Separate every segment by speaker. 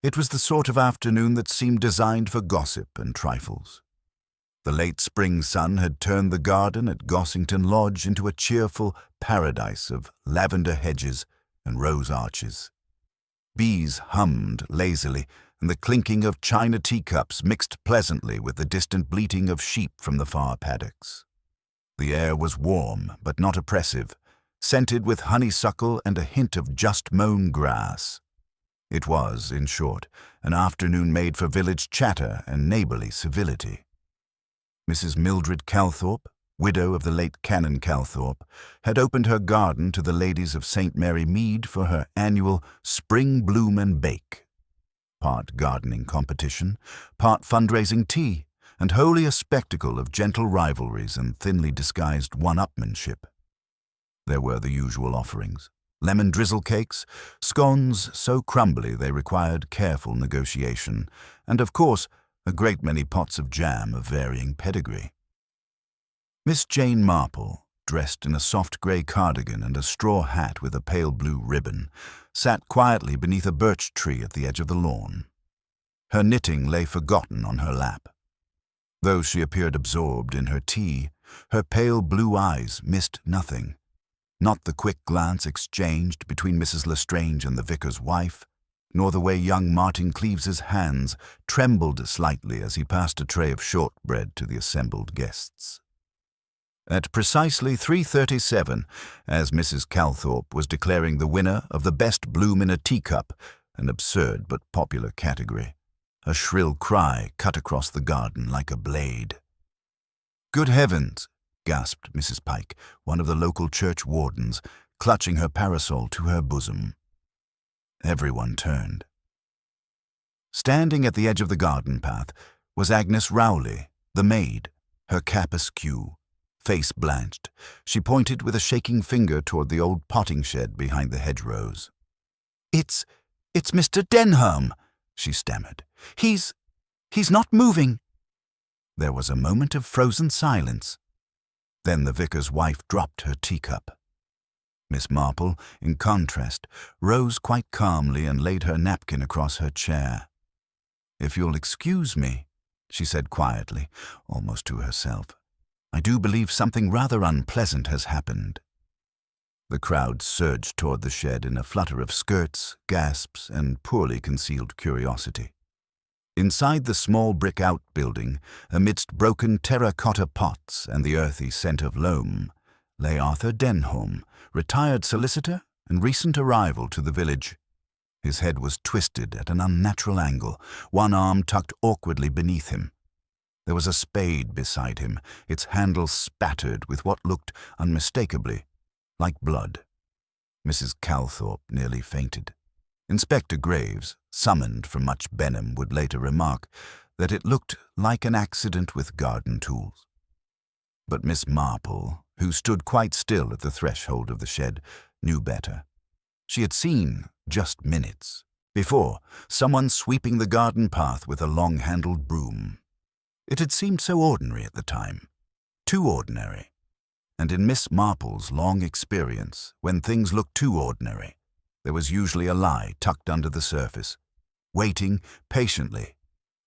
Speaker 1: It was the sort of afternoon that seemed designed for gossip and trifles. The late spring sun had turned the garden at Gossington Lodge into a cheerful paradise of lavender hedges and rose arches. Bees hummed lazily, and the clinking of china teacups mixed pleasantly with the distant bleating of sheep from the far paddocks. The air was warm but not oppressive, scented with honeysuckle and a hint of just-mown grass. It was, in short, an afternoon made for village chatter and neighborly civility. Mrs. Mildred Calthorpe, widow of the late Canon Calthorpe, had opened her garden to the ladies of St. Mary Mead for her annual Spring Bloom and Bake. Part gardening competition, part fundraising tea, and wholly a spectacle of gentle rivalries and thinly disguised one-upmanship. There were the usual offerings: lemon drizzle cakes, scones so crumbly they required careful negotiation, and, of course, a great many pots of jam of varying pedigree. Miss Jane Marple, dressed in a soft grey cardigan and a straw hat with a pale blue ribbon, sat quietly beneath a birch tree at the edge of the lawn. Her knitting lay forgotten on her lap. Though she appeared absorbed in her tea, her pale blue eyes missed nothing. Not the quick glance exchanged between Mrs. Lestrange and the vicar's wife, nor the way young Martin Cleaves's hands trembled slightly as he passed a tray of shortbread to the assembled guests. At precisely 3:37, as Mrs. Calthorpe was declaring the winner of the best bloom in a teacup, an absurd but popular category, a shrill cry cut across the garden like a blade. "Good heavens!" gasped Mrs. Pike, one of the local church wardens, clutching her parasol to her bosom. Everyone turned. Standing at the edge of the garden path was Agnes Rowley, the maid, her cap askew. Face blanched, she pointed with a shaking finger toward the old potting shed behind the hedgerows. It's Mr. Denham," she stammered. He's not moving." There was a moment of frozen silence. Then the vicar's wife dropped her teacup. Miss Marple, in contrast, rose quite calmly and laid her napkin across her chair. "If you'll excuse me," she said quietly, almost to herself, "I do believe something rather unpleasant has happened." The crowd surged toward the shed in a flutter of skirts, gasps, and poorly concealed curiosity. Inside the small brick outbuilding, amidst broken terracotta pots and the earthy scent of loam, lay Arthur Denham, retired solicitor and recent arrival to the village. His head was twisted at an unnatural angle, one arm tucked awkwardly beneath him. There was a spade beside him, its handle spattered with what looked unmistakably like blood. Mrs. Calthorpe nearly fainted. Inspector Graves, summoned from Much Benham, would later remark that it looked like an accident with garden tools. But Miss Marple, who stood quite still at the threshold of the shed, knew better. She had seen, just minutes before, someone sweeping the garden path with a long-handled broom. It had seemed so ordinary at the time, too ordinary. And in Miss Marple's long experience, when things looked too ordinary, there was usually a lie tucked under the surface, waiting patiently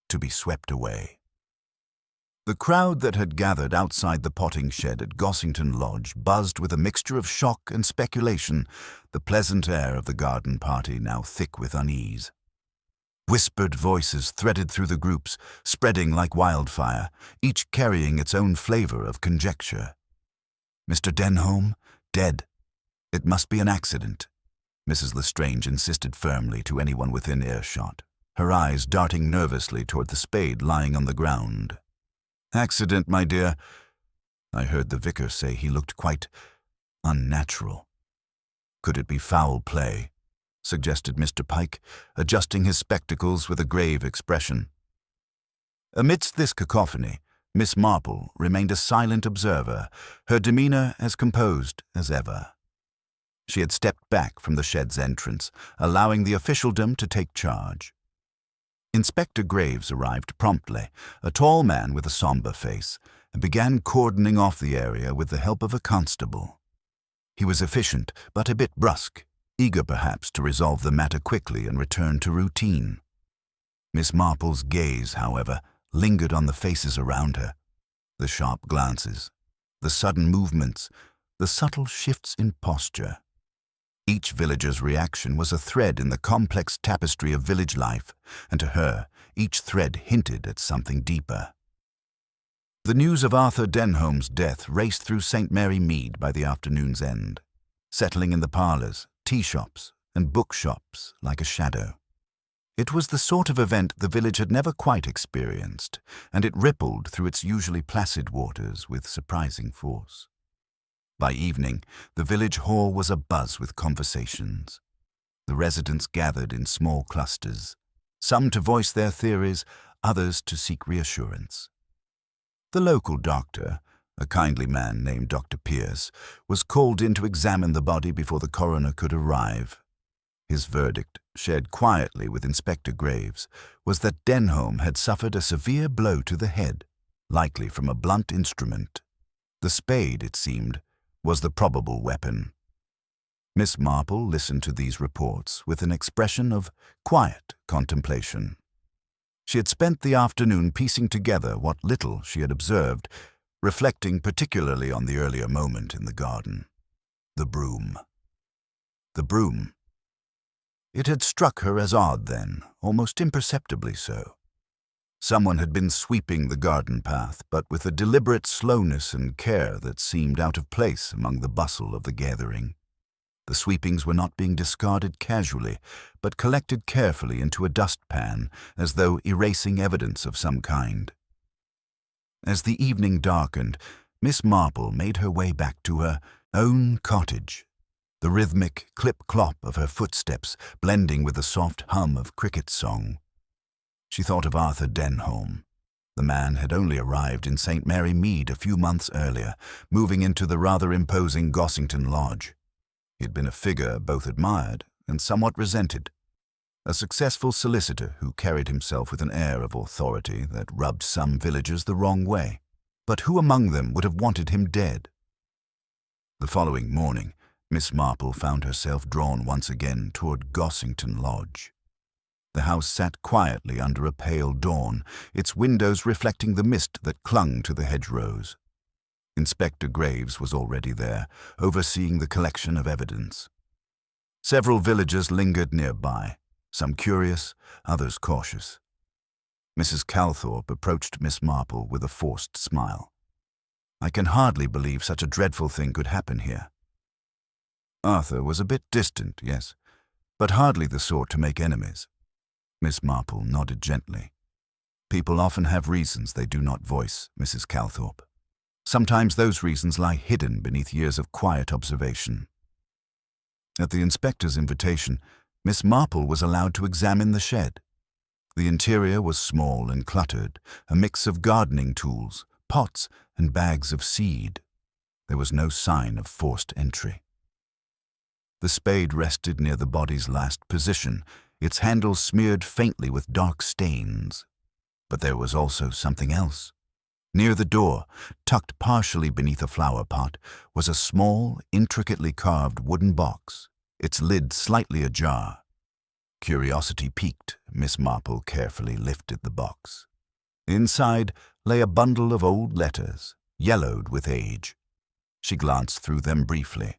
Speaker 1: to be swept away. The crowd that had gathered outside the potting shed at Gossington Lodge buzzed with a mixture of shock and speculation, the pleasant air of the garden party now thick with unease. Whispered voices threaded through the groups, spreading like wildfire, each carrying its own flavor of conjecture. "Mr. Denham, dead. It must be an accident," Mrs. Lestrange insisted firmly to anyone within earshot, her eyes darting nervously toward the spade lying on the ground. "Accident, my dear. I heard the vicar say he looked quite unnatural." "Could it be foul play?" suggested Mr. Pike, adjusting his spectacles with a grave expression. Amidst this cacophony, Miss Marple remained a silent observer, her demeanor as composed as ever. She had stepped back from the shed's entrance, allowing the officialdom to take charge. Inspector Graves arrived promptly, a tall man with a somber face, and began cordoning off the area with the help of a constable. He was efficient, but a bit brusque, eager perhaps to resolve the matter quickly and return to routine. Miss Marple's gaze, however, lingered on the faces around her, the sharp glances, the sudden movements, the subtle shifts in posture. Each villager's reaction was a thread in the complex tapestry of village life, and to her, each thread hinted at something deeper. The news of Arthur Denholm's death raced through St. Mary Mead by the afternoon's end, settling in the parlours, tea-shops, and bookshops like a shadow. It was the sort of event the village had never quite experienced, and it rippled through its usually placid waters with surprising force. By evening, the village hall was abuzz with conversations. The residents gathered in small clusters, some to voice their theories, others to seek reassurance. The local doctor, a kindly man named Dr. Pierce, was called in to examine the body before the coroner could arrive. His verdict, shared quietly with Inspector Graves, was that Denholm had suffered a severe blow to the head, likely from a blunt instrument. The spade, it seemed, was the probable weapon. Miss Marple listened to these reports with an expression of quiet contemplation. She had spent the afternoon piecing together what little she had observed, reflecting particularly on the earlier moment in the garden. The broom. The broom. It had struck her as odd then, almost imperceptibly so. Someone had been sweeping the garden path, but with a deliberate slowness and care that seemed out of place among the bustle of the gathering. The sweepings were not being discarded casually, but collected carefully into a dustpan, as though erasing evidence of some kind. As the evening darkened, Miss Marple made her way back to her own cottage, the rhythmic clip-clop of her footsteps blending with the soft hum of cricket song. She thought of Arthur Denholm. The man had only arrived in St. Mary Mead a few months earlier, moving into the rather imposing Gossington Lodge. He had been a figure both admired and somewhat resented, a successful solicitor who carried himself with an air of authority that rubbed some villagers the wrong way. But who among them would have wanted him dead? The following morning, Miss Marple found herself drawn once again toward Gossington Lodge. The house sat quietly under a pale dawn, its windows reflecting the mist that clung to the hedgerows. Inspector Graves was already there, overseeing the collection of evidence. Several villagers lingered nearby, some curious, others cautious. Mrs. Calthorpe approached Miss Marple with a forced smile. "I can hardly believe such a dreadful thing could happen here." Arthur was a bit distant, yes, but hardly the sort to make enemies. Miss Marple nodded gently. "People often have reasons they do not voice, Mrs. Calthorpe. Sometimes those reasons lie hidden beneath years of quiet observation." At the inspector's invitation, Miss Marple was allowed to examine the shed. The interior was small and cluttered, a mix of gardening tools, pots, and bags of seed. There was no sign of forced entry. The spade rested near the body's last position, its handle smeared faintly with dark stains. But there was also something else. Near the door, tucked partially beneath a flower pot, was a small, intricately carved wooden box, its lid slightly ajar. Curiosity piqued, Miss Marple carefully lifted the box. Inside lay a bundle of old letters, yellowed with age. She glanced through them briefly.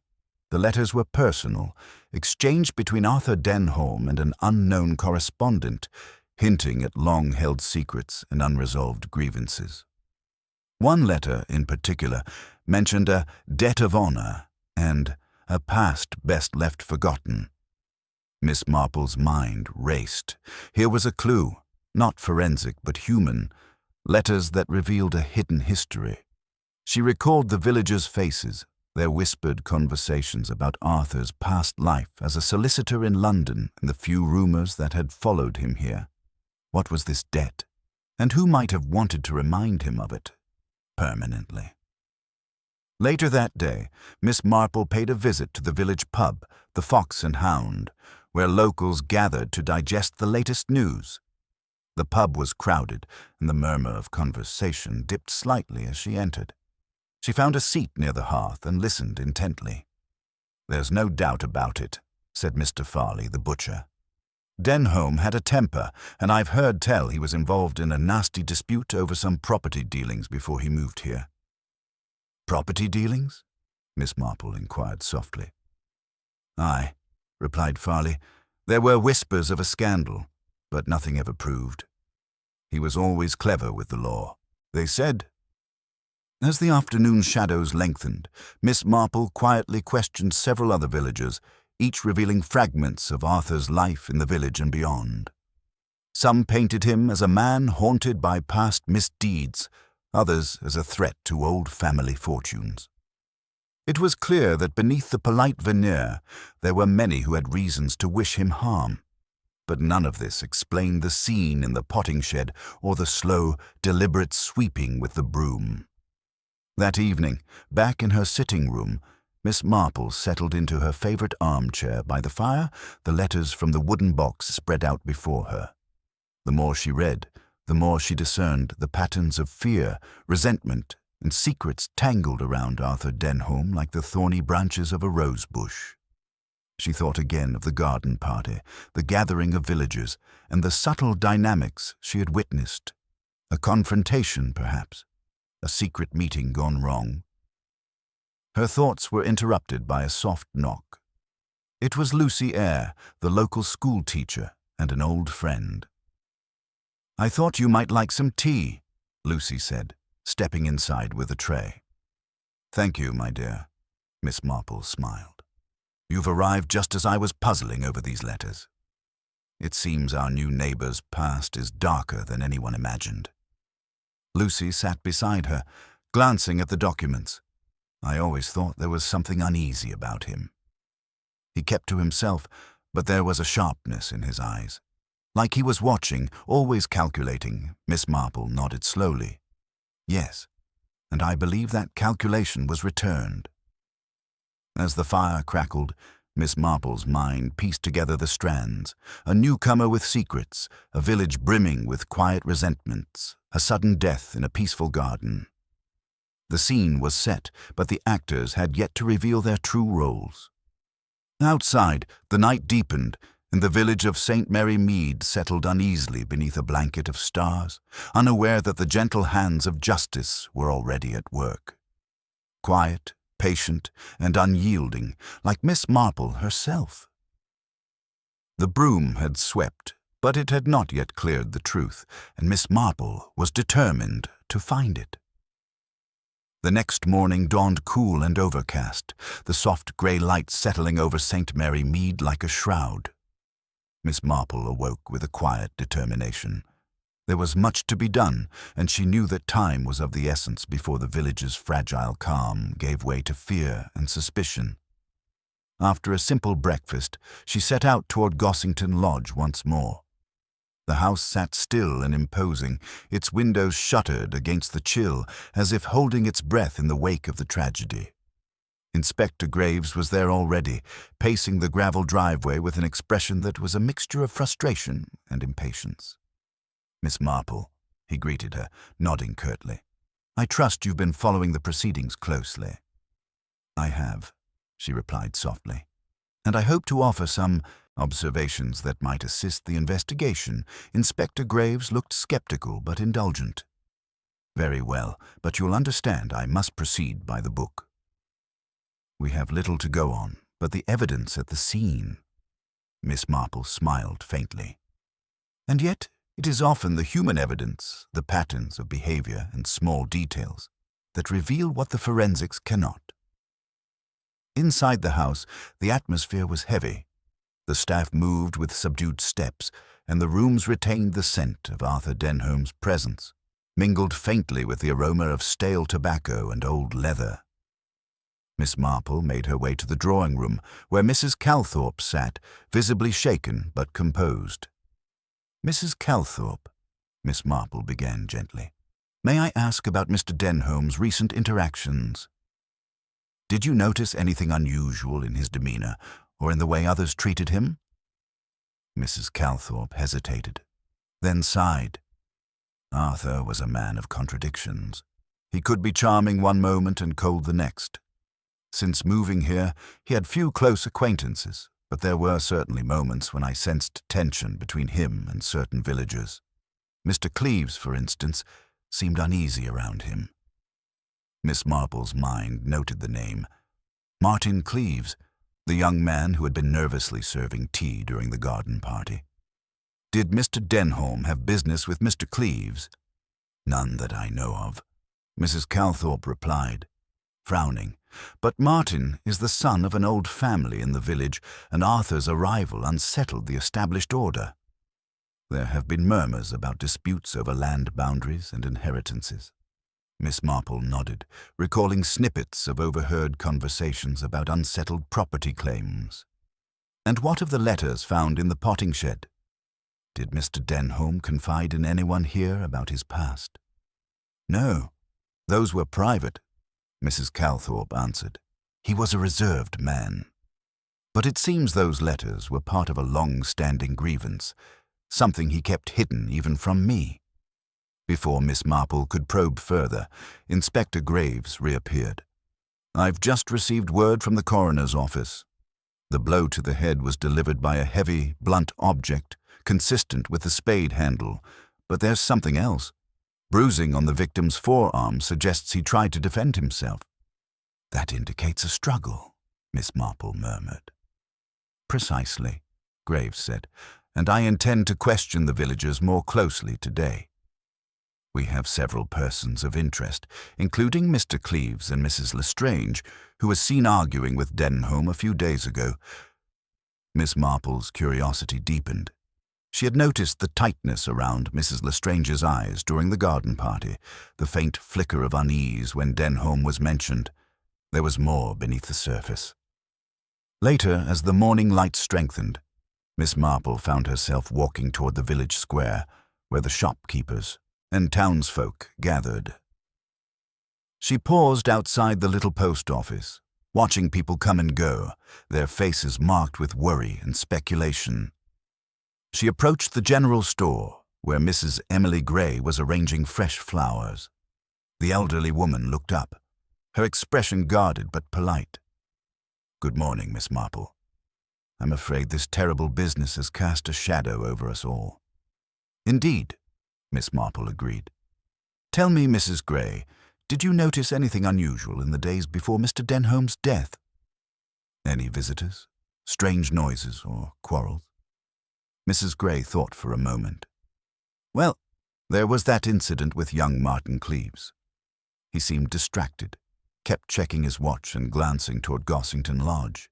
Speaker 1: The letters were personal, exchanged between Arthur Denholm and an unknown correspondent, hinting at long-held secrets and unresolved grievances. One letter, in particular, mentioned a debt of honor and a past best left forgotten. Miss Marple's mind raced. Here was a clue, not forensic but human, letters that revealed a hidden history. She recalled the villagers' faces, their whispered conversations about Arthur's past life as a solicitor in London and the few rumors that had followed him here. What was this debt? And who might have wanted to remind him of it? Permanently. Later that day, Miss Marple paid a visit to the village pub, the Fox and Hound, where locals gathered to digest the latest news. The pub was crowded, and the murmur of conversation dipped slightly as she entered. She found a seat near the hearth and listened intently. "There's no doubt about it," said Mr. Farley, the butcher. Denholm had a temper, and I've heard tell he was involved in a nasty dispute over some property dealings before he moved here." "Property dealings?" Miss Marple inquired softly. "Aye," replied Farley. "There were whispers of a scandal, but nothing ever proved. He was always clever with the law, they said." As the afternoon shadows lengthened, Miss Marple quietly questioned several other villagers, each revealing fragments of Arthur's life in the village and beyond. Some painted him as a man haunted by past misdeeds, others as a threat to old family fortunes. It was clear that beneath the polite veneer there were many who had reasons to wish him harm, but none of this explained the scene in the potting shed or the slow, deliberate sweeping with the broom. That evening, back in her sitting room, Miss Marple settled into her favorite armchair by the fire, the letters from the wooden box spread out before her. The more she read, the more she discerned the patterns of fear, resentment, and secrets tangled around Arthur Denholm like the thorny branches of a rose bush. She thought again of the garden party, the gathering of villagers, and the subtle dynamics she had witnessed. A confrontation, perhaps, a secret meeting gone wrong. Her thoughts were interrupted by a soft knock. It was Lucy Eyre, the local school teacher and an old friend. "I thought you might like some tea," Lucy said, stepping inside with a tray. "Thank you, my dear," Miss Marple smiled. "You've arrived just as I was puzzling over these letters. It seems our new neighbor's past is darker than anyone imagined." Lucy sat beside her, glancing at the documents. "I always thought there was something uneasy about him." He kept to himself, but there was a sharpness in his eyes. Like he was watching, always calculating, Miss Marple nodded slowly. "Yes, and I believe that calculation was returned." As the fire crackled, Miss Marple's mind pieced together the strands. A newcomer with secrets, a village brimming with quiet resentments, a sudden death in a peaceful garden. The scene was set, but the actors had yet to reveal their true roles. Outside, the night deepened, and the village of St. Mary Mead settled uneasily beneath a blanket of stars, unaware that the gentle hands of justice were already at work. Quiet, patient, and unyielding, like Miss Marple herself. The broom had swept, but it had not yet cleared the truth, and Miss Marple was determined to find it. The next morning dawned cool and overcast, the soft grey light settling over St. Mary Mead like a shroud. Miss Marple awoke with a quiet determination. There was much to be done, and she knew that time was of the essence before the village's fragile calm gave way to fear and suspicion. After a simple breakfast, she set out toward Gossington Lodge once more. The house sat still and imposing, its windows shuttered against the chill, as if holding its breath in the wake of the tragedy. Inspector Graves was there already, pacing the gravel driveway with an expression that was a mixture of frustration and impatience. "Miss Marple," he greeted her, nodding curtly. "I trust you've been following the proceedings closely." "I have," she replied softly, "and I hope to offer some observations that might assist the investigation." Inspector Graves looked skeptical but indulgent. "Very well, but you'll understand I must proceed by the book. We have little to go on, but the evidence at the scene." Miss Marple smiled faintly. "And yet it is often the human evidence, the patterns of behavior and small details, that reveal what the forensics cannot." Inside the house, the atmosphere was heavy. The staff moved with subdued steps, and the rooms retained the scent of Arthur Denholm's presence, mingled faintly with the aroma of stale tobacco and old leather. Miss Marple made her way to the drawing-room, where Mrs. Calthorpe sat, visibly shaken but composed. "Mrs. Calthorpe," Miss Marple began gently, "may I ask about Mr. Denholm's recent interactions? Did you notice anything unusual in his demeanor, or in the way others treated him?" Mrs. Calthorpe hesitated, then sighed. Arthur was a man of contradictions. He could be charming one moment and cold the next. Since moving here, he had few close acquaintances, but there were certainly moments when I sensed tension between him and certain villagers. Mr. Cleves, for instance, seemed uneasy around him. Miss Marple's mind noted the name. Martin Cleves, the young man who had been nervously serving tea during the garden party. Did Mr. Denholm have business with Mr. Cleves? None that I know of, Mrs. Calthorpe replied, frowning. But Martin is the son of an old family in the village, and Arthur's arrival unsettled the established order. There have been murmurs about disputes over land boundaries and inheritances. Miss Marple nodded, recalling snippets of overheard conversations about unsettled property claims. And what of the letters found in the potting shed? Did Mr. Denholm confide in anyone here about his past? No, those were private, Mrs. Calthorpe answered. He was a reserved man. But it seems those letters were part of a long-standing grievance, something he kept hidden even from me. Before Miss Marple could probe further, Inspector Graves reappeared. I've just received word from the coroner's office. The blow to the head was delivered by a heavy, blunt object, consistent with the spade handle, but there's something else. Bruising on the victim's forearm suggests he tried to defend himself. That indicates a struggle, Miss Marple murmured. Precisely, Graves said, and I intend to question the villagers more closely today. We have several persons of interest, including Mr. Cleves and Mrs. Lestrange, who was seen arguing with Denholm a few days ago. Miss Marple's curiosity deepened. She had noticed the tightness around Mrs. Lestrange's eyes during the garden party, the faint flicker of unease when Denholm was mentioned. There was more beneath the surface. Later, as the morning light strengthened, Miss Marple found herself walking toward the village square, where the shopkeepers and townsfolk gathered. She paused outside the little post office, watching people come and go, their faces marked with worry and speculation. She approached the general store, where Mrs. Emily Gray was arranging fresh flowers. The elderly woman looked up, her expression guarded but polite. Good morning, Miss Marple. I'm afraid this terrible business has cast a shadow over us all. Indeed, Miss Marple agreed. Tell me, Mrs. Gray, did you notice anything unusual in the days before Mr. Denholm's death? Any visitors? Strange noises or quarrels? Mrs. Gray thought for a moment. Well, there was that incident with young Martin Cleves. He seemed distracted, kept checking his watch and glancing toward Gossington Lodge,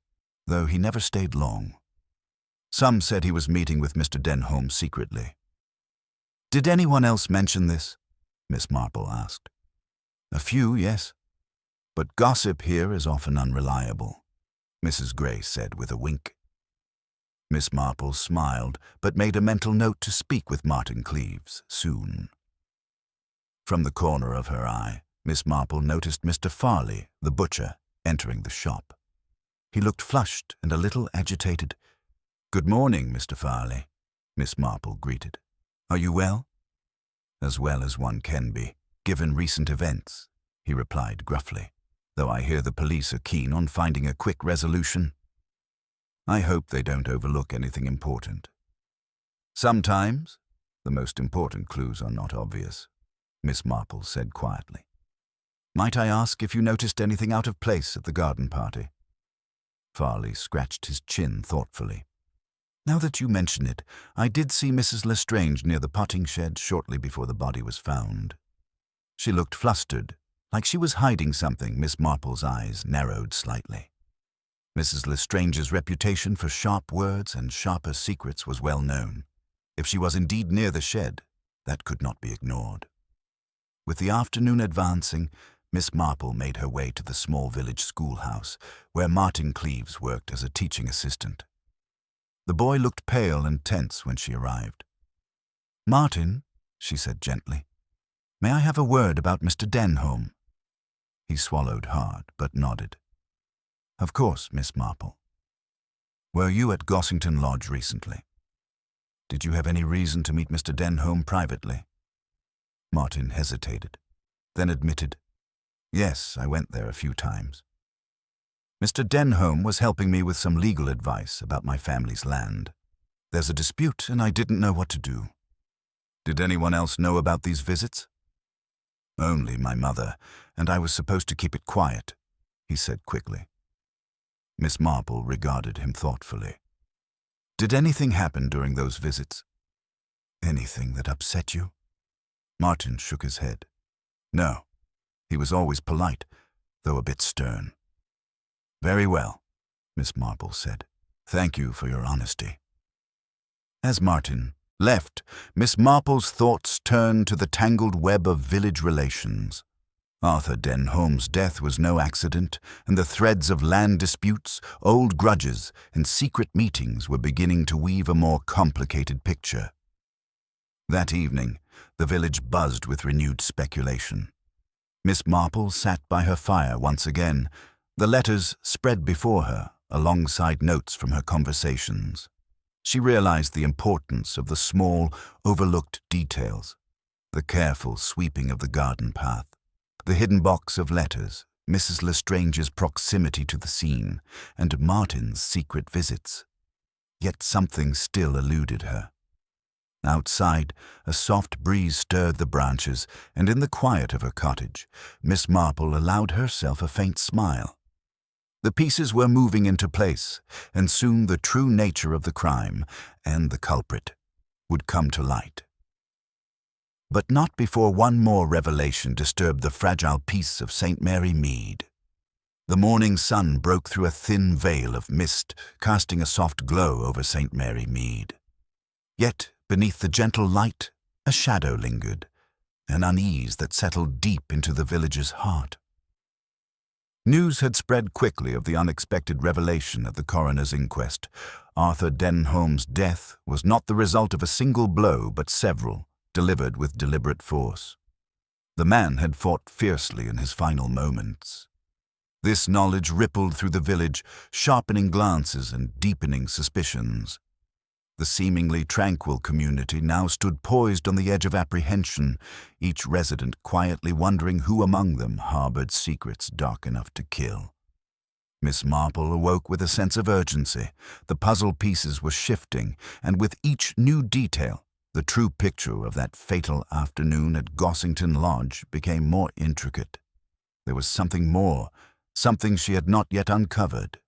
Speaker 1: though he never stayed long. Some said he was meeting with Mr. Denholm secretly. Did anyone else mention this? Miss Marple asked. A few, yes. But gossip here is often unreliable, Mrs. Gray said with a wink. Miss Marple smiled, but made a mental note to speak with Martin Cleves soon. From the corner of her eye, Miss Marple noticed Mr. Farley, the butcher, entering the shop. He looked flushed and a little agitated. Good morning, Mr. Farley, Miss Marple greeted. Are you well? As well as one can be, given recent events, he replied gruffly, though I hear the police are keen on finding a quick resolution. I hope they don't overlook anything important. Sometimes, the most important clues are not obvious, Miss Marple said quietly. Might I ask if you noticed anything out of place at the garden party? Farley scratched his chin thoughtfully. Now that you mention it, I did see Mrs. Lestrange near the potting shed shortly before the body was found. She looked flustered, like she was hiding something. Miss Marple's eyes narrowed slightly. Mrs. Lestrange's reputation for sharp words and sharper secrets was well known. If she was indeed near the shed, that could not be ignored. With the afternoon advancing, Miss Marple made her way to the small village schoolhouse, where Martin Cleves worked as a teaching assistant. The boy looked pale and tense when she arrived. Martin, she said gently, may I have a word about Mr. Denholm? He swallowed hard, but nodded. Of course, Miss Marple. Were you at Gossington Lodge recently? Did you have any reason to meet Mr. Denholm privately? Martin hesitated, then admitted, Yes, I went there a few times. Mr. Denholm was helping me with some legal advice about my family's land. There's a dispute and I didn't know what to do. Did anyone else know about these visits? Only my mother, and I was supposed to keep it quiet, he said quickly. Miss Marple regarded him thoughtfully. Did anything happen during those visits? Anything that upset you? Martin shook his head. No, he was always polite, though a bit stern. Very well, Miss Marple said. Thank you for your honesty. As Martin left, Miss Marple's thoughts turned to the tangled web of village relations. Arthur Denholm's death was no accident, and the threads of land disputes, old grudges, and secret meetings were beginning to weave a more complicated picture. That evening, the village buzzed with renewed speculation. Miss Marple sat by her fire once again, the letters spread before her, alongside notes from her conversations. She realized the importance of the small, overlooked details, the careful sweeping of the garden path, the hidden box of letters, Mrs. Lestrange's proximity to the scene, and Martin's secret visits. Yet something still eluded her. Outside, a soft breeze stirred the branches, and in the quiet of her cottage, Miss Marple allowed herself a faint smile. The pieces were moving into place, and soon the true nature of the crime, and the culprit, would come to light. But not before one more revelation disturbed the fragile peace of St. Mary Mead. The morning sun broke through a thin veil of mist, casting a soft glow over St. Mary Mead. Yet, beneath the gentle light, a shadow lingered, an unease that settled deep into the village's heart. News had spread quickly of the unexpected revelation at the coroner's inquest. Arthur Denholm's death was not the result of a single blow, but several, delivered with deliberate force. The man had fought fiercely in his final moments. This knowledge rippled through the village, sharpening glances and deepening suspicions. The seemingly tranquil community now stood poised on the edge of apprehension, each resident quietly wondering who among them harbored secrets dark enough to kill. Miss Marple awoke with a sense of urgency. The puzzle pieces were shifting, and with each new detail, the true picture of that fatal afternoon at Gossington Lodge became more intricate. There was something more, something she had not yet uncovered.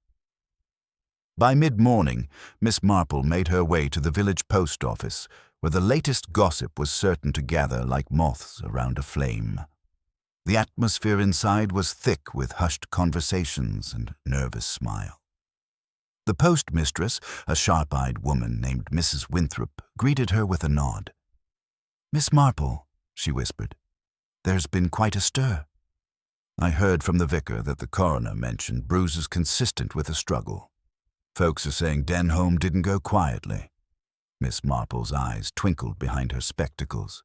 Speaker 1: By mid-morning, Miss Marple made her way to the village post office, where the latest gossip was certain to gather like moths around a flame. The atmosphere inside was thick with hushed conversations and nervous smile. The postmistress, a sharp-eyed woman named Mrs. Winthrop, greeted her with a nod. "Miss Marple," she whispered, "there's been quite a stir. I heard from the vicar that the coroner mentioned bruises consistent with a struggle. Folks are saying Denholm didn't go quietly." Miss Marple's eyes twinkled behind her spectacles.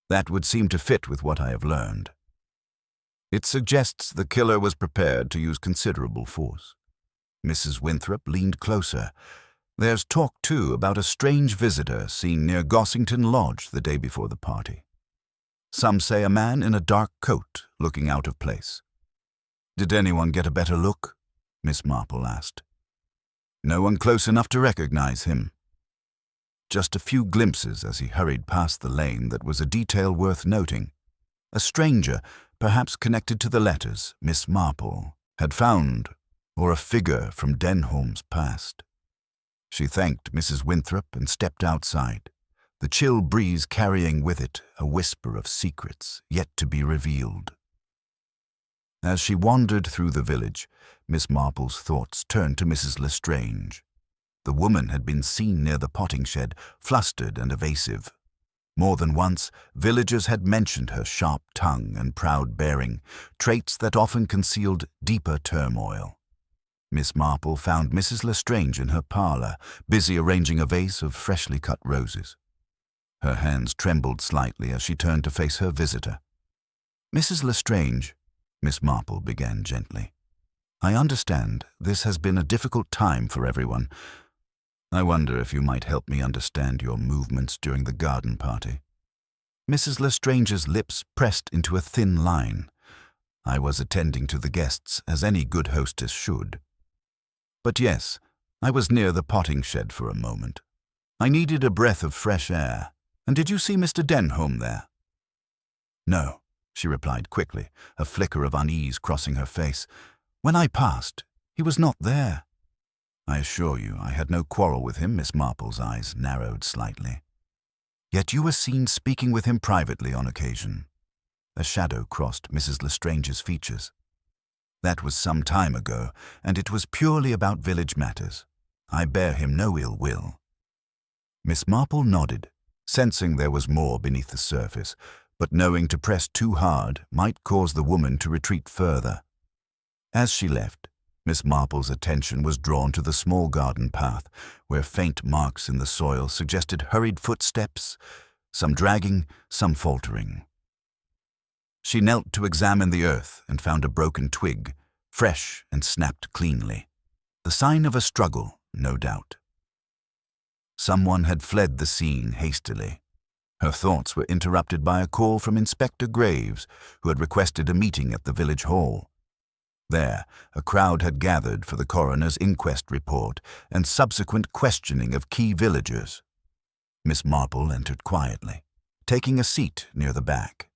Speaker 1: "That would seem to fit with what I have learned. It suggests the killer was prepared to use considerable force." Mrs. Winthrop leaned closer. "There's talk, too, about a strange visitor seen near Gossington Lodge the day before the party. Some say a man in a dark coat looking out of place." "Did anyone get a better look?" Miss Marple asked. "No one close enough to recognize him. Just a few glimpses as he hurried past the lane that was a detail worth noting. A stranger, perhaps connected to the letters Miss Marple had found, or a figure from Denholm's past." She thanked Mrs. Winthrop and stepped outside, the chill breeze carrying with it a whisper of secrets yet to be revealed. As she wandered through the village, Miss Marple's thoughts turned to Mrs. Lestrange. The woman had been seen near the potting shed, flustered and evasive. More than once, villagers had mentioned her sharp tongue and proud bearing, traits that often concealed deeper turmoil. Miss Marple found Mrs. Lestrange in her parlor, busy arranging a vase of freshly cut roses. Her hands trembled slightly as she turned to face her visitor. "Mrs. Lestrange," Miss Marple began gently, "I understand this has been a difficult time for everyone. I wonder if you might help me understand your movements during the garden party." Mrs. Lestrange's lips pressed into a thin line. I was attending to the guests, as any good hostess should. But yes, I was near the potting shed for a moment. I needed a breath of fresh air. And did you see Mr. Denholm there? No, she replied quickly, a flicker of unease crossing her face. When I passed, he was not there. I assure you, I had no quarrel with him. Miss Marple's eyes narrowed slightly. Yet you were seen speaking with him privately on occasion. A shadow crossed Mrs. Lestrange's features. That was some time ago, and it was purely about village matters. I bear him no ill will. Miss Marple nodded, sensing there was more beneath the surface, but knowing to press too hard might cause the woman to retreat further. As she left, Miss Marple's attention was drawn to the small garden path, where faint marks in the soil suggested hurried footsteps, some dragging, some faltering. She knelt to examine the earth and found a broken twig, fresh and snapped cleanly. The sign of a struggle, no doubt. Someone had fled the scene hastily. Her thoughts were interrupted by a call from Inspector Graves, who had requested a meeting at the village hall. There, a crowd had gathered for the coroner's inquest report and subsequent questioning of key villagers. Miss Marple entered quietly, taking a seat near the back.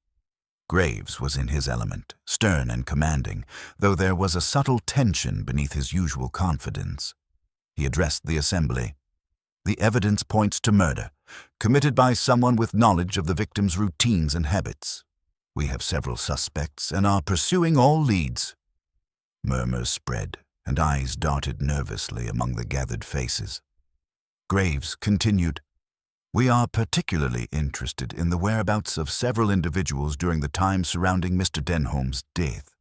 Speaker 1: Graves was in his element, stern and commanding, though there was a subtle tension beneath his usual confidence. He addressed the assembly. The evidence points to murder, committed by someone with knowledge of the victim's routines and habits. We have several suspects and are pursuing all leads. Murmurs spread, and eyes darted nervously among the gathered faces. Graves continued, We are particularly interested in the whereabouts of several individuals during the time surrounding Mr. Denholm's death.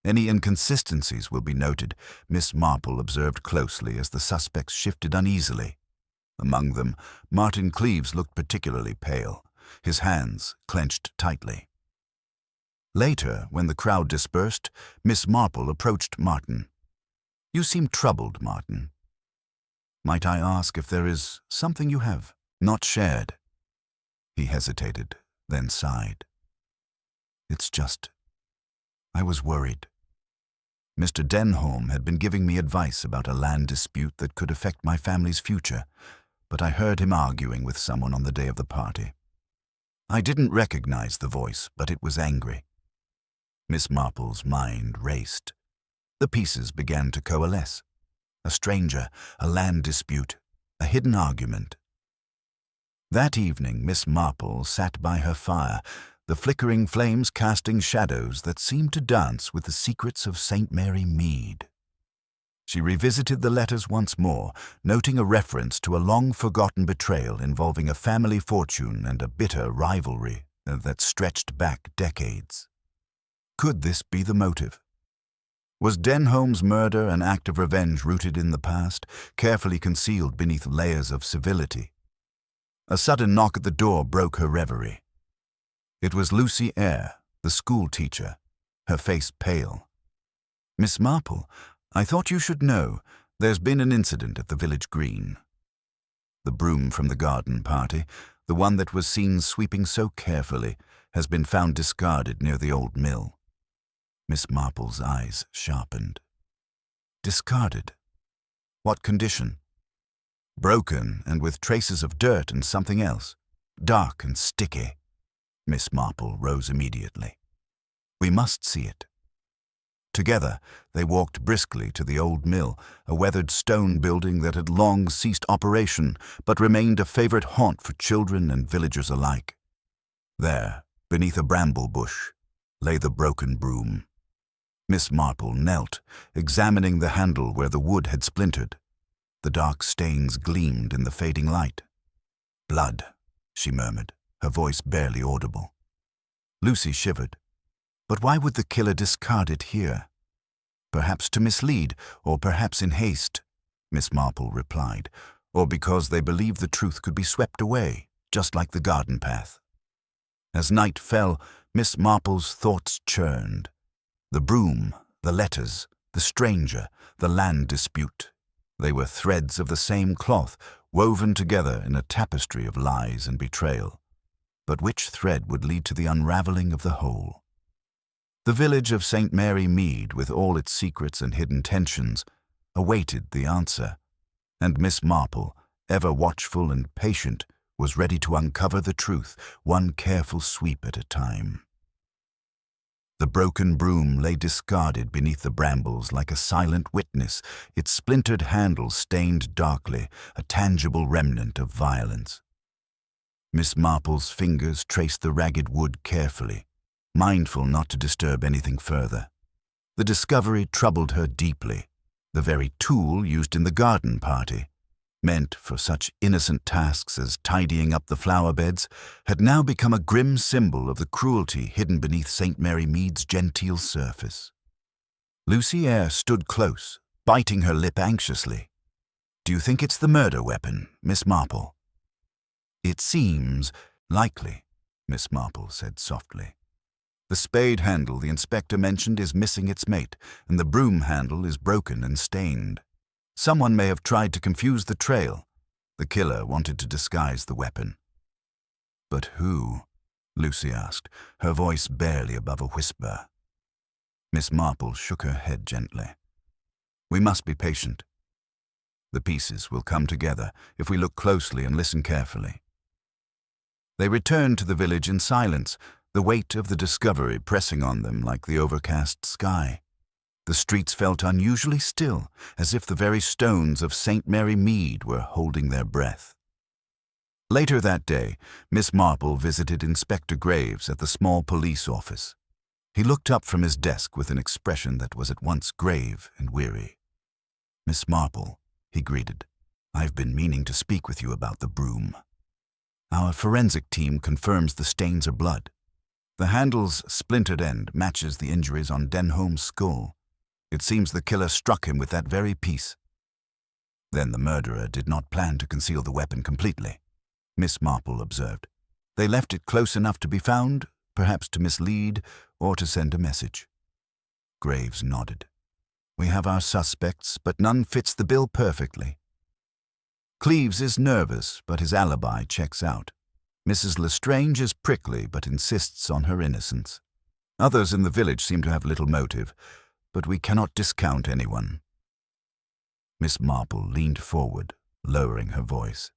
Speaker 1: Any inconsistencies will be noted. Miss Marple observed closely as the suspects shifted uneasily. Among them, Martin Cleves looked particularly pale, his hands clenched tightly. Later, when the crowd dispersed, Miss Marple approached Martin. You seem troubled, Martin. Might I ask if there is something you have not shared? He hesitated, then sighed. It's just, I was worried. Mr. Denholm had been giving me advice about a land dispute that could affect my family's future, but I heard him arguing with someone on the day of the party. I didn't recognize the voice, but it was angry. Miss Marple's mind raced. The pieces began to coalesce. A stranger, a land dispute, a hidden argument. That evening, Miss Marple sat by her fire, the flickering flames casting shadows that seemed to dance with the secrets of St. Mary Mead. She revisited the letters once more, noting a reference to a long-forgotten betrayal involving a family fortune and a bitter rivalry that stretched back decades. Could this be the motive? Was Denholm's murder an act of revenge rooted in the past, carefully concealed beneath layers of civility? A sudden knock at the door broke her reverie. It was Lucy Eyre, the school teacher, her face pale. Miss Marple, I thought you should know, there's been an incident at the village green. The broom from the garden party, the one that was seen sweeping so carefully, has been found discarded near the old mill. Miss Marple's eyes sharpened. Discarded? What condition? Broken and with traces of dirt and something else, dark and sticky. Miss Marple rose immediately. We must see it. Together, they walked briskly to the old mill, a weathered stone building that had long ceased operation, but remained a favorite haunt for children and villagers alike. There, beneath a bramble bush, lay the broken broom. Miss Marple knelt, examining the handle where the wood had splintered. The dark stains gleamed in the fading light. Blood, she murmured, her voice barely audible. Lucy shivered. But why would the killer discard it here? Perhaps to mislead, or perhaps in haste, Miss Marple replied, or because they believed the truth could be swept away, just like the garden path. As night fell, Miss Marple's thoughts churned. The broom, the letters, the stranger, the land dispute. They were threads of the same cloth, woven together in a tapestry of lies and betrayal. But which thread would lead to the unraveling of the whole? The village of St. Mary Mead, with all its secrets and hidden tensions, awaited the answer, and Miss Marple, ever watchful and patient, was ready to uncover the truth, one careful sweep at a time. The broken broom lay discarded beneath the brambles like a silent witness, its splintered handle stained darkly, a tangible remnant of violence. Miss Marple's fingers traced the ragged wood carefully, mindful not to disturb anything further. The discovery troubled her deeply. The very tool used in the garden party, meant for such innocent tasks as tidying up the flower beds, had now become a grim symbol of the cruelty hidden beneath St. Mary Mead's genteel surface. Lucy Eyre stood close, biting her lip anxiously. "Do you think it's the murder weapon, Miss Marple?" "It seems likely," Miss Marple said softly. "The spade handle the inspector mentioned is missing its mate, and the broom handle is broken and stained. Someone may have tried to confuse the trail. The killer wanted to disguise the weapon." "But who?" Lucy asked, her voice barely above a whisper. Miss Marple shook her head gently. "We must be patient. The pieces will come together if we look closely and listen carefully." They returned to the village in silence, the weight of the discovery pressing on them like the overcast sky. The streets felt unusually still, as if the very stones of St. Mary Mead were holding their breath. Later that day, Miss Marple visited Inspector Graves at the small police office. He looked up from his desk with an expression that was at once grave and weary. "Miss Marple," he greeted, "I've been meaning to speak with you about the broom. Our forensic team confirms the stains are blood. The handle's splintered end matches the injuries on Denholm's skull. It seems the killer struck him with that very piece. Then the murderer did not plan to conceal the weapon completely," Miss Marple observed. "They left it close enough to be found, perhaps to mislead or to send a message." Graves nodded. "We have our suspects, but none fits the bill perfectly. Cleves is nervous, but his alibi checks out. Mrs. Lestrange is prickly, but insists on her innocence. Others in the village seem to have little motive, but we cannot discount anyone." Miss Marple leaned forward, lowering her voice.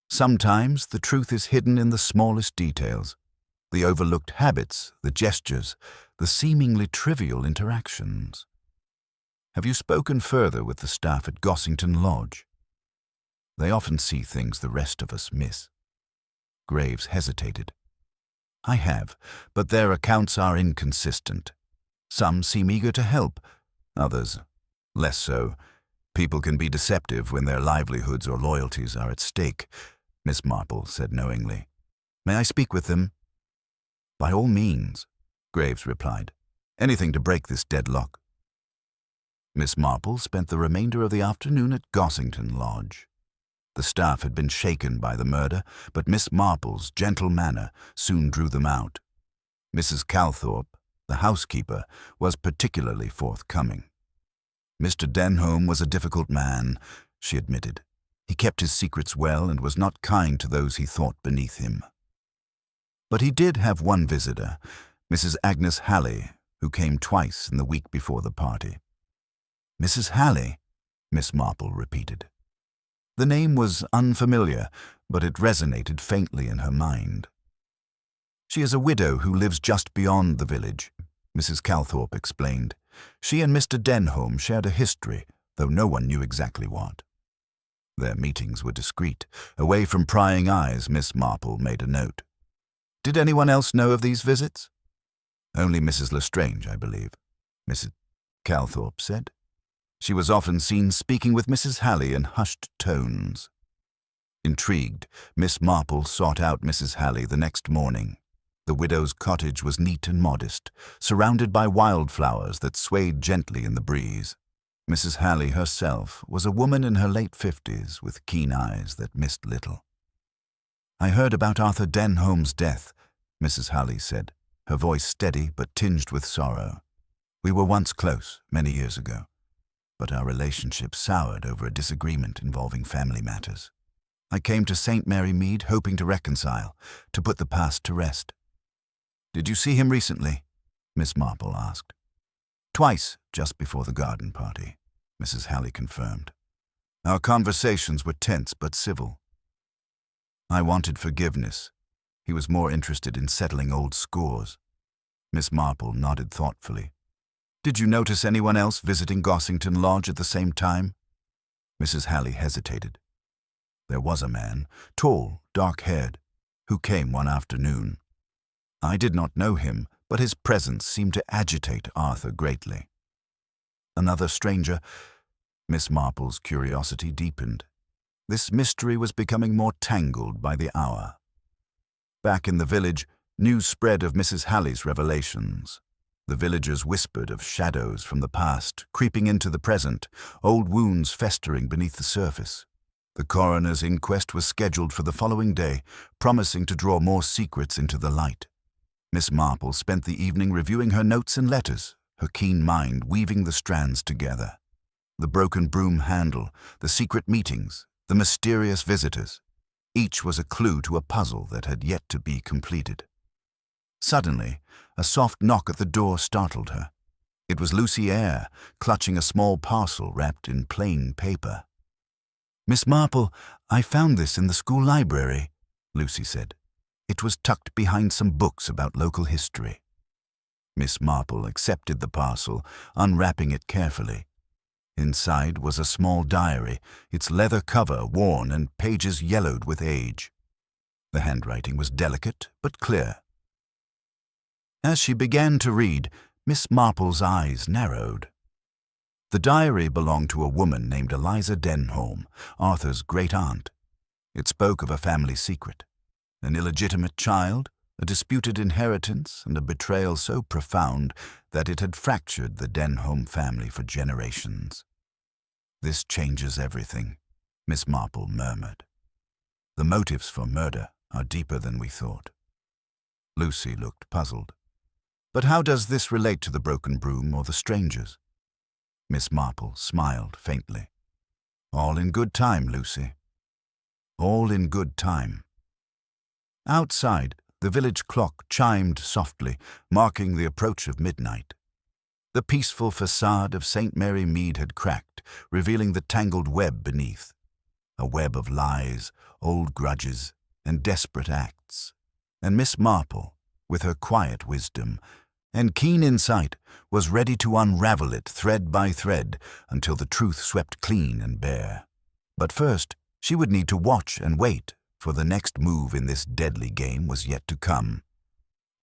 Speaker 1: "Sometimes the truth is hidden in the smallest details, the overlooked habits, the gestures, the seemingly trivial interactions. Have you spoken further with the staff at Gossington Lodge? They often see things the rest of us miss." Graves hesitated. "I have, but their accounts are inconsistent. Some seem eager to help, others less so. People can be deceptive when their livelihoods or loyalties are at stake," Miss Marple said knowingly. "May I speak with them?" "By all means," Graves replied. "Anything to break this deadlock." Miss Marple spent the remainder of the afternoon at Gossington Lodge. The staff had been shaken by the murder, but Miss Marple's gentle manner soon drew them out. Mrs. Calthorpe, the housekeeper, was particularly forthcoming. "Mr. Denholm was a difficult man," she admitted. "He kept his secrets well and was not kind to those he thought beneath him. But he did have one visitor, Mrs. Agnes Halley, who came twice in the week before the party." "Mrs. Halley," Miss Marple repeated. The name was unfamiliar, but it resonated faintly in her mind. "She is a widow who lives just beyond the village," Mrs. Calthorpe explained. "She and Mr. Denholm shared a history, though no one knew exactly what. Their meetings were discreet. Away from prying eyes, Miss Marple made a note. "Did anyone else know of these visits?" "Only Mrs. Lestrange, I believe," Mrs. Calthorpe said. "She was often seen speaking with Mrs. Halley in hushed tones." Intrigued, Miss Marple sought out Mrs. Halley the next morning. The widow's cottage was neat and modest, surrounded by wildflowers that swayed gently in the breeze. Mrs. Halley herself was a woman in her late 50s with keen eyes that missed little. "I heard about Arthur Denholm's death," Mrs. Halley said, her voice steady but tinged with sorrow. "We were once close, many years ago, but our relationship soured over a disagreement involving family matters. I came to St. Mary Mead hoping to reconcile, to put the past to rest." "Did you see him recently?" Miss Marple asked. Twice, just before the garden party, Mrs. Halley confirmed. Our conversations were tense but civil. I wanted forgiveness. He was more interested in settling old scores. Miss Marple nodded thoughtfully. Did you notice anyone else visiting Gossington Lodge at the same time? Mrs. Halley hesitated. There was a man, tall, dark-haired, who came one afternoon. I did not know him, but his presence seemed to agitate Arthur greatly. Another stranger. Miss Marple's curiosity deepened. This mystery was becoming more tangled by the hour. Back in the village, news spread of Mrs. Halley's revelations. The villagers whispered of shadows from the past, creeping into the present, old wounds festering beneath the surface. The coroner's inquest was scheduled for the following day, promising to draw more secrets into the light. Miss Marple spent the evening reviewing her notes and letters, her keen mind weaving the strands together. The broken broom handle, the secret meetings, the mysterious visitors. Each was a clue to a puzzle that had yet to be completed. Suddenly, a soft knock at the door startled her. It was Lucy Eyre, clutching a small parcel wrapped in plain paper. Miss Marple, I found this in the school library, Lucy said. It was tucked behind some books about local history. Miss Marple accepted the parcel, unwrapping it carefully. Inside was a small diary, its leather cover worn and pages yellowed with age. The handwriting was delicate but clear. As she began to read, Miss Marple's eyes narrowed. The diary belonged to a woman named Eliza Denholm, Arthur's great-aunt. It spoke of a family secret, an illegitimate child, a disputed inheritance, and a betrayal so profound that it had fractured the Denholm family for generations. This changes everything, Miss Marple murmured. The motives for murder are deeper than we thought. Lucy looked puzzled. But how does this relate to the broken broom or the strangers? Miss Marple smiled faintly. All in good time, Lucy. All in good time. Outside, the village clock chimed softly, marking the approach of midnight. The peaceful facade of St. Mary Mead had cracked, revealing the tangled web beneath. A web of lies, old grudges, and desperate acts. And Miss Marple, with her quiet wisdom and keen insight, was ready to unravel it thread by thread until the truth swept clean and bare. But first, she would need to watch and wait, for the next move in this deadly game was yet to come.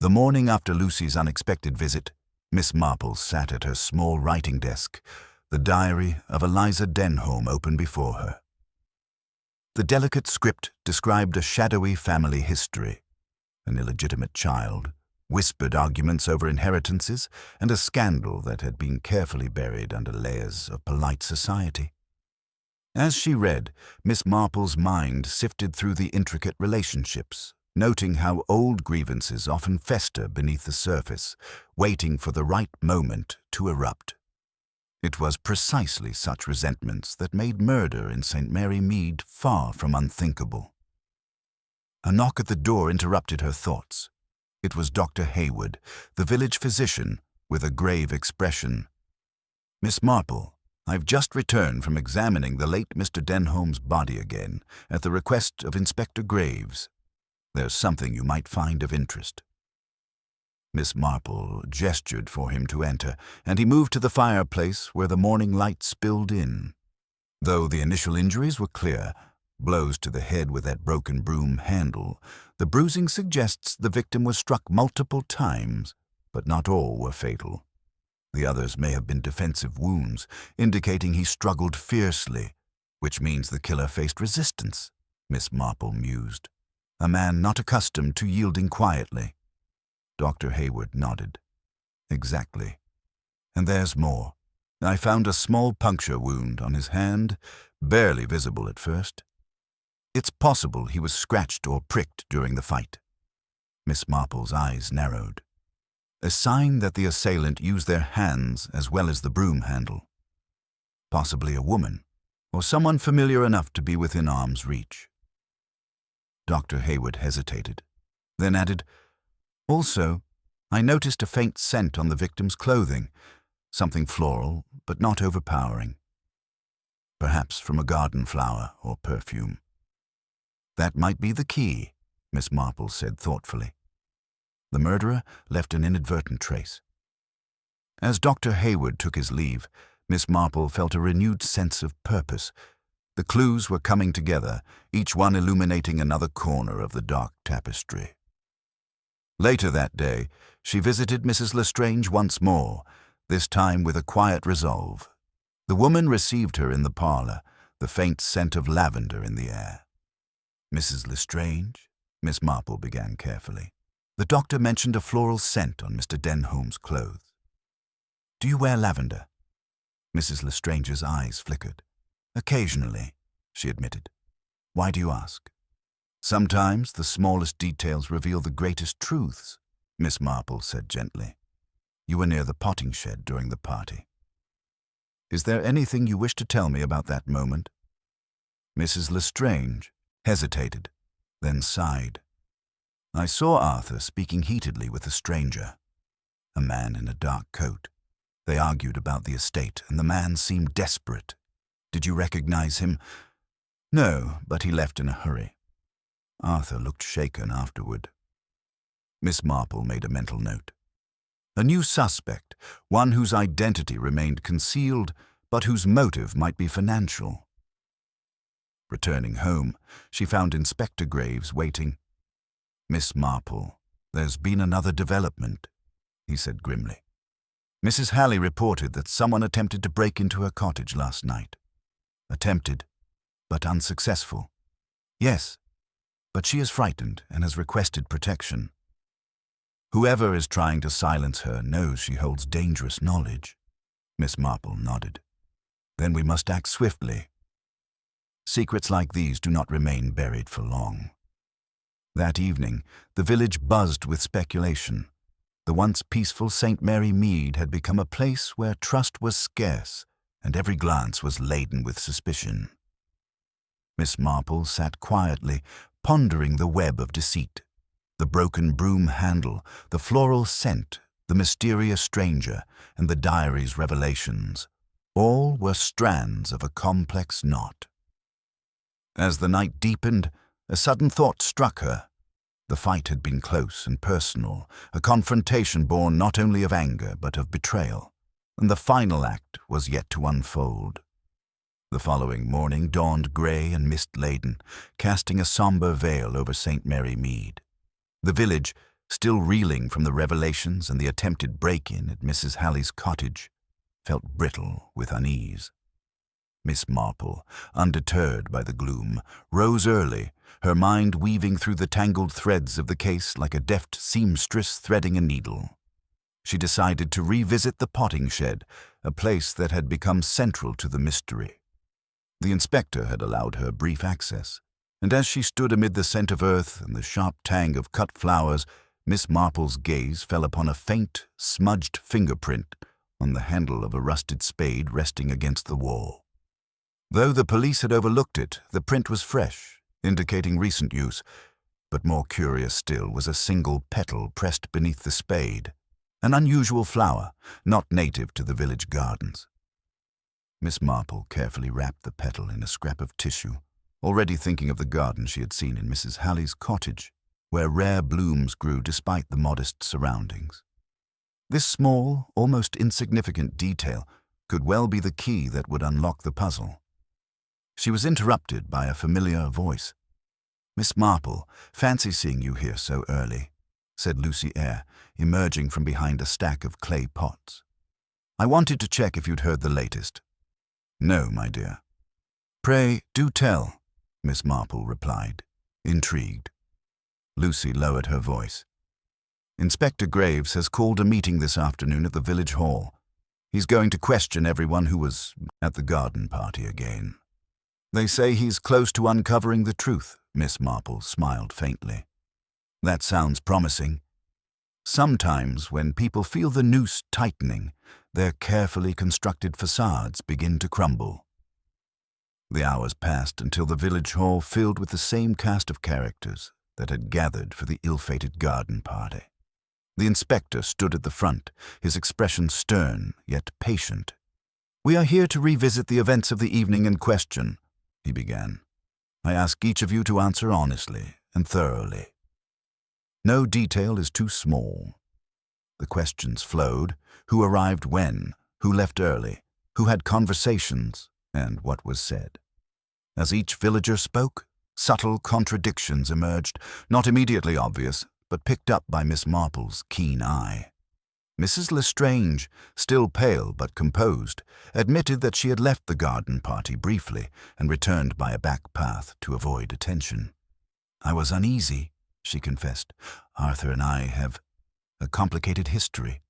Speaker 1: The morning after Lucy's unexpected visit, Miss Marple sat at her small writing desk, the diary of Eliza Denholm open before her. The delicate script described a shadowy family history, an illegitimate child, whispered arguments over inheritances, and a scandal that had been carefully buried under layers of polite society. As she read, Miss Marple's mind sifted through the intricate relationships, noting how old grievances often fester beneath the surface, waiting for the right moment to erupt. It was precisely such resentments that made murder in St. Mary Mead far from unthinkable. A knock at the door interrupted her thoughts. It was Dr. Hayward, the village physician, with a grave expression. Miss Marple, I've just returned from examining the late Mr. Denholm's body again, at the request of Inspector Graves. There's something you might find of interest. Miss Marple gestured for him to enter, and he moved to the fireplace where the morning light spilled in. Though the initial injuries were clear, blows to the head with that broken broom handle, the bruising suggests the victim was struck multiple times, but not all were fatal. The others may have been defensive wounds, indicating he struggled fiercely, which means the killer faced resistance, Miss Marple mused. A man not accustomed to yielding quietly. Dr. Hayward nodded. Exactly. And there's more. I found a small puncture wound on his hand, barely visible at first. It's possible he was scratched or pricked during the fight. Miss Marple's eyes narrowed. A sign that the assailant used their hands as well as the broom handle. Possibly a woman, or someone familiar enough to be within arm's reach. Dr. Hayward hesitated, then added, Also, I noticed a faint scent on the victim's clothing, something floral, but not overpowering. Perhaps from a garden flower or perfume. That might be the key, Miss Marple said thoughtfully. The murderer left an inadvertent trace. As Dr. Hayward took his leave, Miss Marple felt a renewed sense of purpose. The clues were coming together, each one illuminating another corner of the dark tapestry. Later that day, she visited Mrs. Lestrange once more, this time with a quiet resolve. The woman received her in the parlor, the faint scent of lavender in the air. "Mrs. Lestrange," Miss Marple began carefully. "The doctor mentioned a floral scent on Mr. Denholm's clothes. Do you wear lavender?" Mrs. Lestrange's eyes flickered. "Occasionally," she admitted. "Why do you ask?" "Sometimes the smallest details reveal the greatest truths," Miss Marple said gently. "You were near the potting shed during the party. Is there anything you wish to tell me about that moment?" Mrs. Lestrange hesitated, then sighed. "I saw Arthur speaking heatedly with a stranger, a man in a dark coat. They argued about the estate, and the man seemed desperate. Did you recognize him?" "No, but he left in a hurry. Arthur looked shaken afterward." Miss Marple made a mental note. A new suspect, one whose identity remained concealed, but whose motive might be financial. Returning home, she found Inspector Graves waiting. "Miss Marple, there's been another development," he said grimly. "Mrs. Halley reported that someone attempted to break into her cottage last night. Attempted, but unsuccessful." "Yes, but she is frightened and has requested protection. Whoever is trying to silence her knows she holds dangerous knowledge." Miss Marple nodded. "Then we must act swiftly. Secrets like these do not remain buried for long." That evening, the village buzzed with speculation. The once peaceful St. Mary Mead had become a place where trust was scarce, and every glance was laden with suspicion. Miss Marple sat quietly, pondering the web of deceit. The broken broom handle, the floral scent, the mysterious stranger, and the diary's revelations, all were strands of a complex knot. As the night deepened, a sudden thought struck her. The fight had been close and personal, a confrontation born not only of anger but of betrayal, and the final act was yet to unfold. The following morning dawned grey and mist-laden, casting a sombre veil over St. Mary Mead. The village, still reeling from the revelations and the attempted break-in at Mrs. Halley's cottage, felt brittle with unease. Miss Marple, undeterred by the gloom, rose early, her mind weaving through the tangled threads of the case like a deft seamstress threading a needle. She decided to revisit the potting shed, a place that had become central to the mystery. The inspector had allowed her brief access, and as she stood amid the scent of earth and the sharp tang of cut flowers, Miss Marple's gaze fell upon a faint, smudged fingerprint on the handle of a rusted spade resting against the wall. Though the police had overlooked it, the print was fresh, indicating recent use, but more curious still was a single petal pressed beneath the spade, an unusual flower, not native to the village gardens. Miss Marple carefully wrapped the petal in a scrap of tissue, already thinking of the garden she had seen in Mrs. Halley's cottage, where rare blooms grew despite the modest surroundings. This small, almost insignificant detail could well be the key that would unlock the puzzle. She was interrupted by a familiar voice. "Miss Marple, fancy seeing you here so early," said Lucy Eyre, emerging from behind a stack of clay pots. "I wanted to check if you'd heard the latest." "No, my dear." "Pray, do tell," Miss Marple replied, intrigued. Lucy lowered her voice. "Inspector Graves has called a meeting this afternoon at the village hall. He's going to question everyone who was at the garden party again. They say he's close to uncovering the truth," Miss Marple smiled faintly. "That sounds promising. Sometimes when people feel the noose tightening, their carefully constructed facades begin to crumble." The hours passed until the village hall filled with the same cast of characters that had gathered for the ill-fated garden party. The inspector stood at the front, his expression stern yet patient. "We are here to revisit the events of the evening in question," he began. "I ask each of you to answer honestly and thoroughly. No detail is too small." The questions flowed: who arrived when, who left early, who had conversations, and what was said. As each villager spoke, subtle contradictions emerged, not immediately obvious, but picked up by Miss Marple's keen eye. Mrs. Lestrange, still pale but composed, admitted that she had left the garden party briefly and returned by a back path to avoid attention. "I was uneasy," she confessed. "Arthur and I have a complicated history."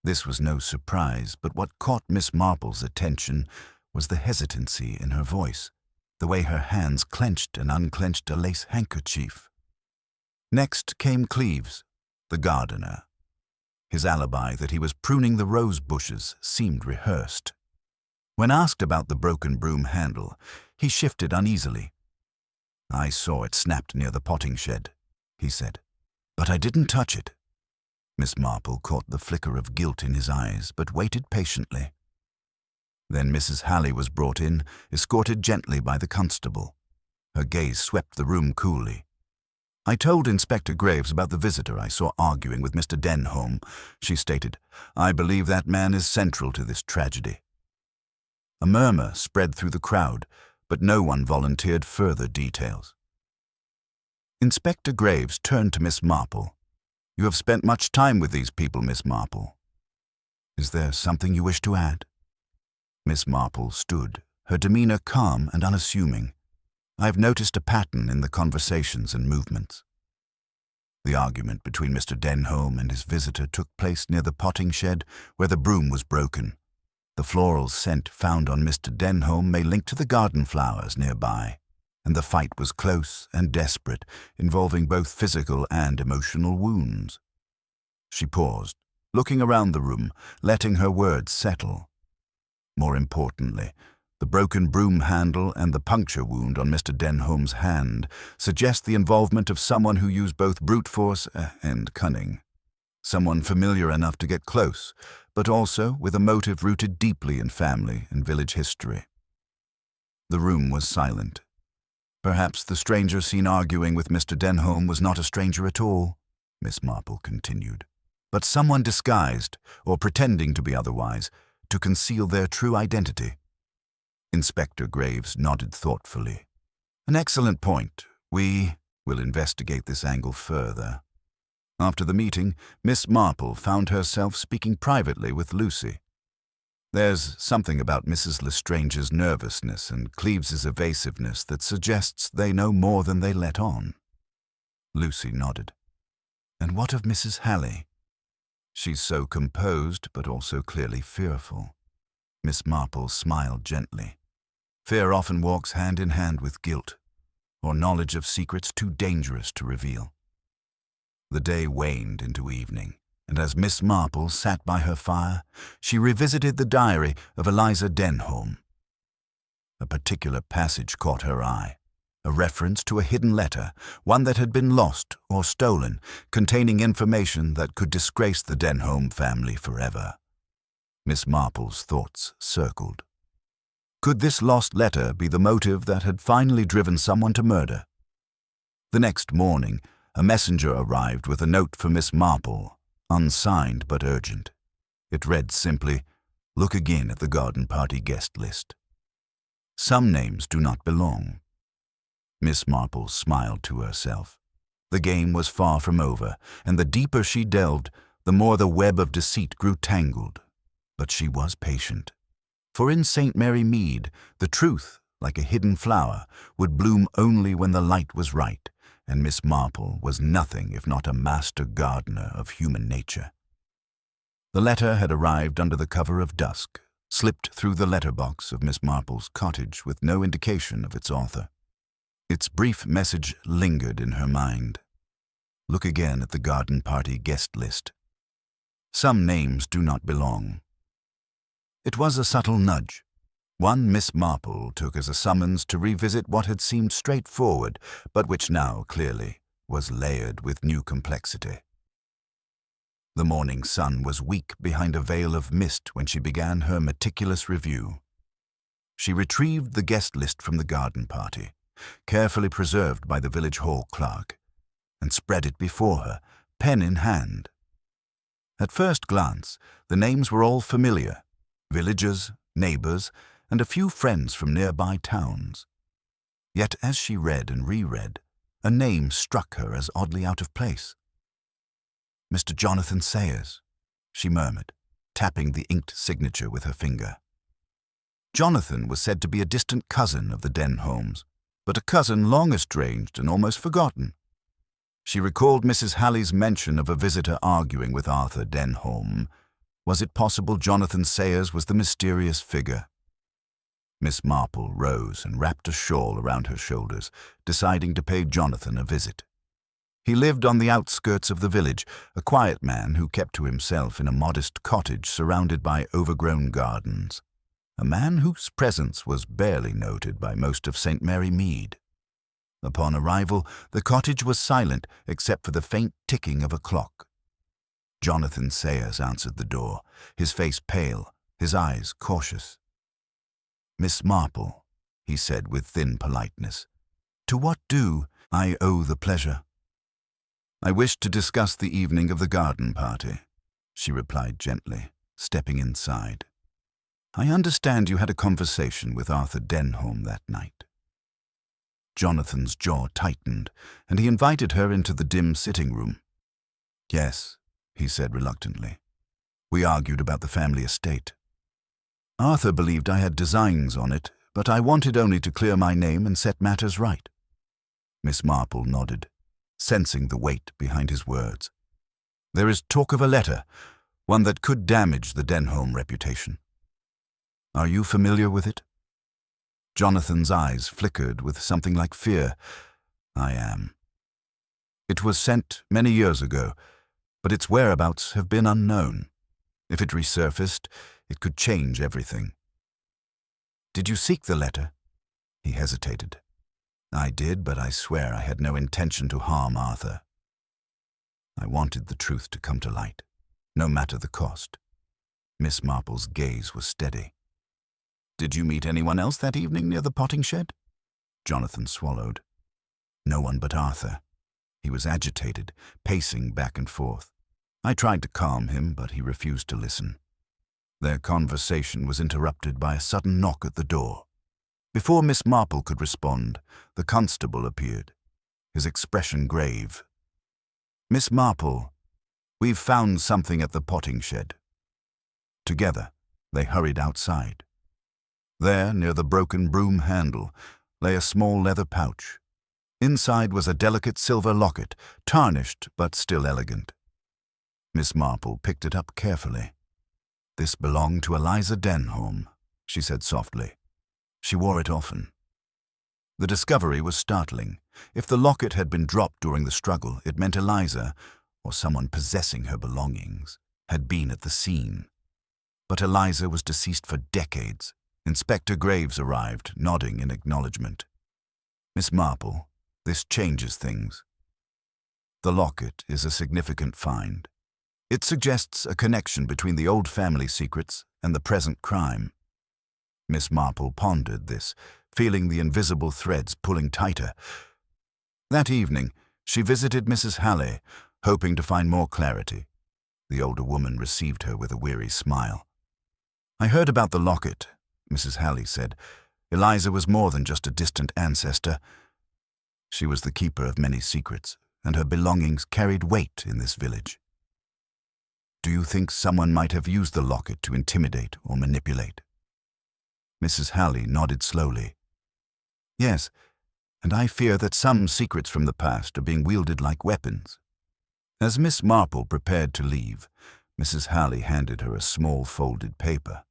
Speaker 1: This was no surprise, but what caught Miss Marple's attention was the hesitancy in her voice, the way her hands clenched and unclenched a lace handkerchief. Next came Cleves, the gardener. His alibi that he was pruning the rose bushes seemed rehearsed. When asked about the broken broom handle, he shifted uneasily. "I saw it snapped near the potting shed," he said, "but I didn't touch it." Miss Marple caught the flicker of guilt in his eyes, but waited patiently. Then Mrs. Halley was brought in, escorted gently by the constable. Her gaze swept the room coolly. "I told Inspector Graves about the visitor I saw arguing with Mr. Denholm," she stated. "I believe that man is central to this tragedy." A murmur spread through the crowd, but no one volunteered further details. Inspector Graves turned to Miss Marple. "You have spent much time with these people, Miss Marple. Is there something you wish to add?" Miss Marple stood, her demeanor calm and unassuming. "I have noticed a pattern in the conversations and movements. The argument between Mr. Denholm and his visitor took place near the potting shed where the broom was broken. The floral scent found on Mr. Denholm may link to the garden flowers nearby, and the fight was close and desperate, involving both physical and emotional wounds." She paused, looking around the room, letting her words settle. More importantly, the broken broom handle and the puncture wound on Mr. Denholm's hand suggest the involvement of someone who used both brute force and cunning. Someone familiar enough to get close, but also with a motive rooted deeply in family and village history. The room was silent. "Perhaps the stranger seen arguing with Mr. Denholm was not a stranger at all," Miss Marple continued, "but someone disguised, or pretending to be otherwise, to conceal their true identity." Inspector Graves nodded thoughtfully. "An excellent point. We will investigate this angle further." After the meeting, Miss Marple found herself speaking privately with Lucy. "There's something about Mrs. Lestrange's nervousness and Cleves's evasiveness that suggests they know more than they let on." Lucy nodded. "And what of Mrs. Halley?" "She's so composed, but also clearly fearful." Miss Marple smiled gently. "Fear often walks hand in hand with guilt, or knowledge of secrets too dangerous to reveal." The day waned into evening, and as Miss Marple sat by her fire, she revisited the diary of Eliza Denholm. A particular passage caught her eye, a reference to a hidden letter, one that had been lost or stolen, containing information that could disgrace the Denholm family forever. Miss Marple's thoughts circled. Could this lost letter be the motive that had finally driven someone to murder? The next morning, a messenger arrived with a note for Miss Marple, unsigned but urgent. It read simply, "Look again at the garden party guest list. Some names do not belong." Miss Marple smiled to herself. The game was far from over, and the deeper she delved, the more the web of deceit grew tangled. But she was patient. For in St. Mary Mead, the truth, like a hidden flower, would bloom only when the light was right, and Miss Marple was nothing if not a master gardener of human nature. The letter had arrived under the cover of dusk, slipped through the letterbox of Miss Marple's cottage with no indication of its author. Its brief message lingered in her mind. Look again at the garden party guest list. Some names do not belong. It was a subtle nudge, one Miss Marple took as a summons to revisit what had seemed straightforward, but which now, clearly, was layered with new complexity. The morning sun was weak behind a veil of mist when she began her meticulous review. She retrieved the guest list from the garden party, carefully preserved by the village hall clerk, and spread it before her, pen in hand. At first glance, the names were all familiar: villagers, neighbors, and a few friends from nearby towns. Yet as she read and reread, a name struck her as oddly out of place. "Mr. Jonathan Sayers," she murmured, tapping the inked signature with her finger. Jonathan was said to be a distant cousin of the Denholms, but a cousin long estranged and almost forgotten. She recalled Mrs. Halley's mention of a visitor arguing with Arthur Denholm. Was it possible Jonathan Sayers was the mysterious figure? Miss Marple rose and wrapped a shawl around her shoulders, deciding to pay Jonathan a visit. He lived on the outskirts of the village, a quiet man who kept to himself in a modest cottage surrounded by overgrown gardens. A man whose presence was barely noted by most of St. Mary Mead. Upon arrival, the cottage was silent except for the faint ticking of a clock. Jonathan Sayers answered the door, his face pale, his eyes cautious. "Miss Marple," he said with thin politeness, "to what do I owe the pleasure?" "I wish to discuss the evening of the garden party," she replied gently, stepping inside. "I understand you had a conversation with Arthur Denholm that night." Jonathan's jaw tightened, and he invited her into the dim sitting room. "Yes," he said reluctantly. "We argued about the family estate. Arthur believed I had designs on it, but I wanted only to clear my name and set matters right." Miss Marple nodded, sensing the weight behind his words. "There is talk of a letter, one that could damage the Denholm reputation. Are you familiar with it?" Jonathan's eyes flickered with something like fear. "I am. It was sent many years ago, but its whereabouts have been unknown. If it resurfaced, it could change everything." "Did you seek the letter?" He hesitated. "I did, but I swear I had no intention to harm Arthur. I wanted the truth to come to light, no matter the cost." Miss Marple's gaze was steady. "Did you meet anyone else that evening near the potting shed?" Jonathan swallowed. "No one but Arthur. He was agitated, pacing back and forth. I tried to calm him, but he refused to listen." Their conversation was interrupted by a sudden knock at the door. Before Miss Marple could respond, the constable appeared, his expression grave. "Miss Marple, we've found something at the potting shed." Together, they hurried outside. There, near the broken broom handle, lay a small leather pouch. Inside was a delicate silver locket, tarnished but still elegant. Miss Marple picked it up carefully. "This belonged to Eliza Denholm," she said softly. "She wore it often." The discovery was startling. If the locket had been dropped during the struggle, it meant Eliza, or someone possessing her belongings, had been at the scene. But Eliza was deceased for decades. Inspector Graves arrived, nodding in acknowledgement. "Miss Marple, this changes things. The locket is a significant find. It suggests a connection between the old family secrets and the present crime." Miss Marple pondered this, feeling the invisible threads pulling tighter. That evening, she visited Mrs. Halley, hoping to find more clarity. The older woman received her with a weary smile. "I heard about the locket," Mrs. Halley said. "Eliza was more than just a distant ancestor. She was the keeper of many secrets, and her belongings carried weight in this village. Do you think someone might have used the locket to intimidate or manipulate?" Mrs. Halley nodded slowly. "Yes, and I fear that some secrets from the past are being wielded like weapons." As Miss Marple prepared to leave, Mrs. Halley handed her a small folded paper.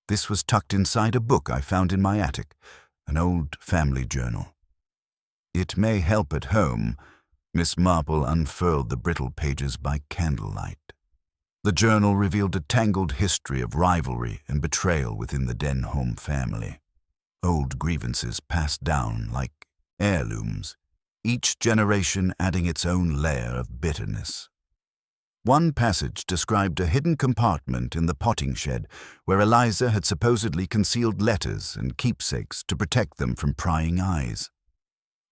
Speaker 1: "This was tucked inside a book I found in my attic, an old family journal. It may help at home." Miss Marple unfurled the brittle pages by candlelight. The journal revealed a tangled history of rivalry and betrayal within the Denholm family. Old grievances passed down like heirlooms, each generation adding its own layer of bitterness. One passage described a hidden compartment in the potting shed where Eliza had supposedly concealed letters and keepsakes to protect them from prying eyes.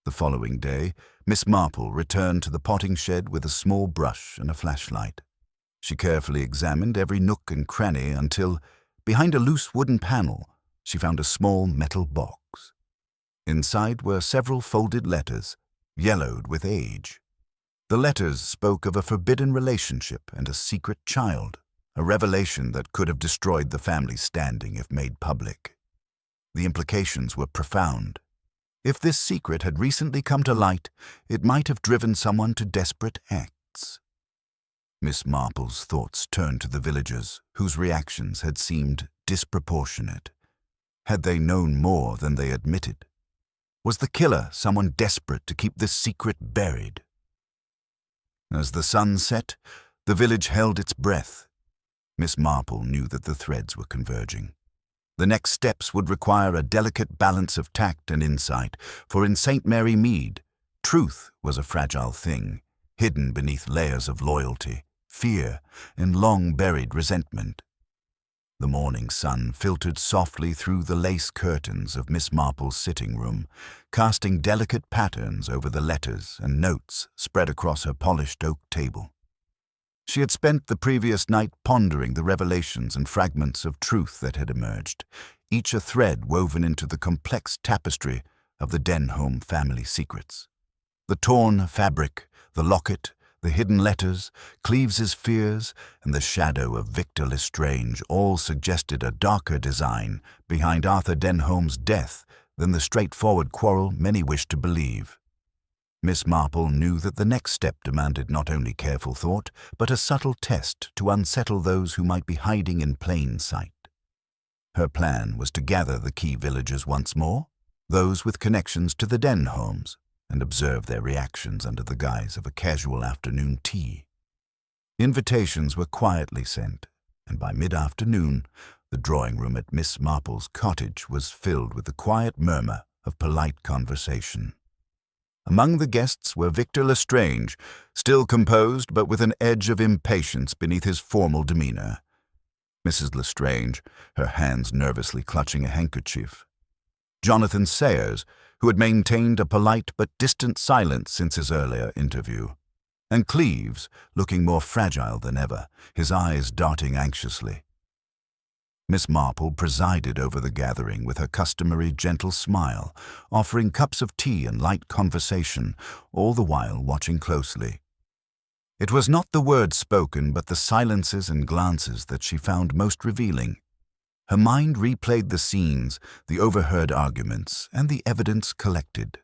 Speaker 1: The following day, Miss Marple returned to the potting shed with a small brush and a flashlight. She carefully examined every nook and cranny until, behind a loose wooden panel, she found a small metal box. Inside were several folded letters, yellowed with age. The letters spoke of a forbidden relationship and a secret child, a revelation that could have destroyed the family's standing if made public. The implications were profound. If this secret had recently come to light, it might have driven someone to desperate acts. Miss Marple's thoughts turned to the villagers, whose reactions had seemed disproportionate. Had they known more than they admitted? Was the killer someone desperate to keep this secret buried? As the sun set, the village held its breath. Miss Marple knew that the threads were converging. The next steps would require a delicate balance of tact and insight, for in St. Mary Mead, truth was a fragile thing, hidden beneath layers of loyalty, fear, and long-buried resentment. The morning sun filtered softly through the lace curtains of Miss Marple's sitting room, casting delicate patterns over the letters and notes spread across her polished oak table. She had spent the previous night pondering the revelations and fragments of truth that had emerged, each a thread woven into the complex tapestry of the Denholm family secrets. The torn fabric, the locket, the hidden letters, Cleeves's fears, and the shadow of Victor Lestrange all suggested a darker design behind Arthur Denholm's death than the straightforward quarrel many wished to believe. Miss Marple knew that the next step demanded not only careful thought, but a subtle test to unsettle those who might be hiding in plain sight. Her plan was to gather the key villagers once more, those with connections to the Denholms, and observe their reactions under the guise of a casual afternoon tea. Invitations were quietly sent, and by mid-afternoon, the drawing-room at Miss Marple's cottage was filled with the quiet murmur of polite conversation. Among the guests were Victor Lestrange, still composed but with an edge of impatience beneath his formal demeanor. Mrs. Lestrange, her hands nervously clutching a handkerchief. Jonathan Sayers, who had maintained a polite but distant silence since his earlier interview, and Cleeves, looking more fragile than ever, his eyes darting anxiously. Miss Marple presided over the gathering with her customary gentle smile, offering cups of tea and light conversation, all the while watching closely. It was not the words spoken, but the silences and glances that she found most revealing. Her mind replayed the scenes, the overheard arguments, and the evidence collected.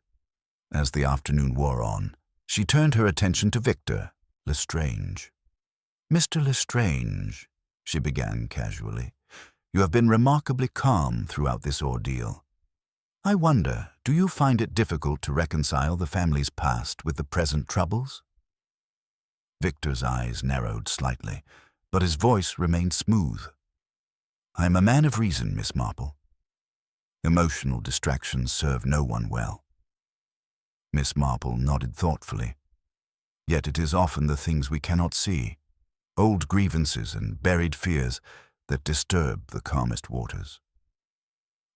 Speaker 1: As the afternoon wore on, she turned her attention to Victor Lestrange. "Mr. Lestrange," she began casually, "you have been remarkably calm throughout this ordeal. I wonder, do you find it difficult to reconcile the family's past with the present troubles?" Victor's eyes narrowed slightly, but his voice remained smooth. "I am a man of reason, Miss Marple. Emotional distractions serve no one well." Miss Marple nodded thoughtfully. Yet it is often the things we cannot see, old grievances and buried fears, that disturb the calmest waters.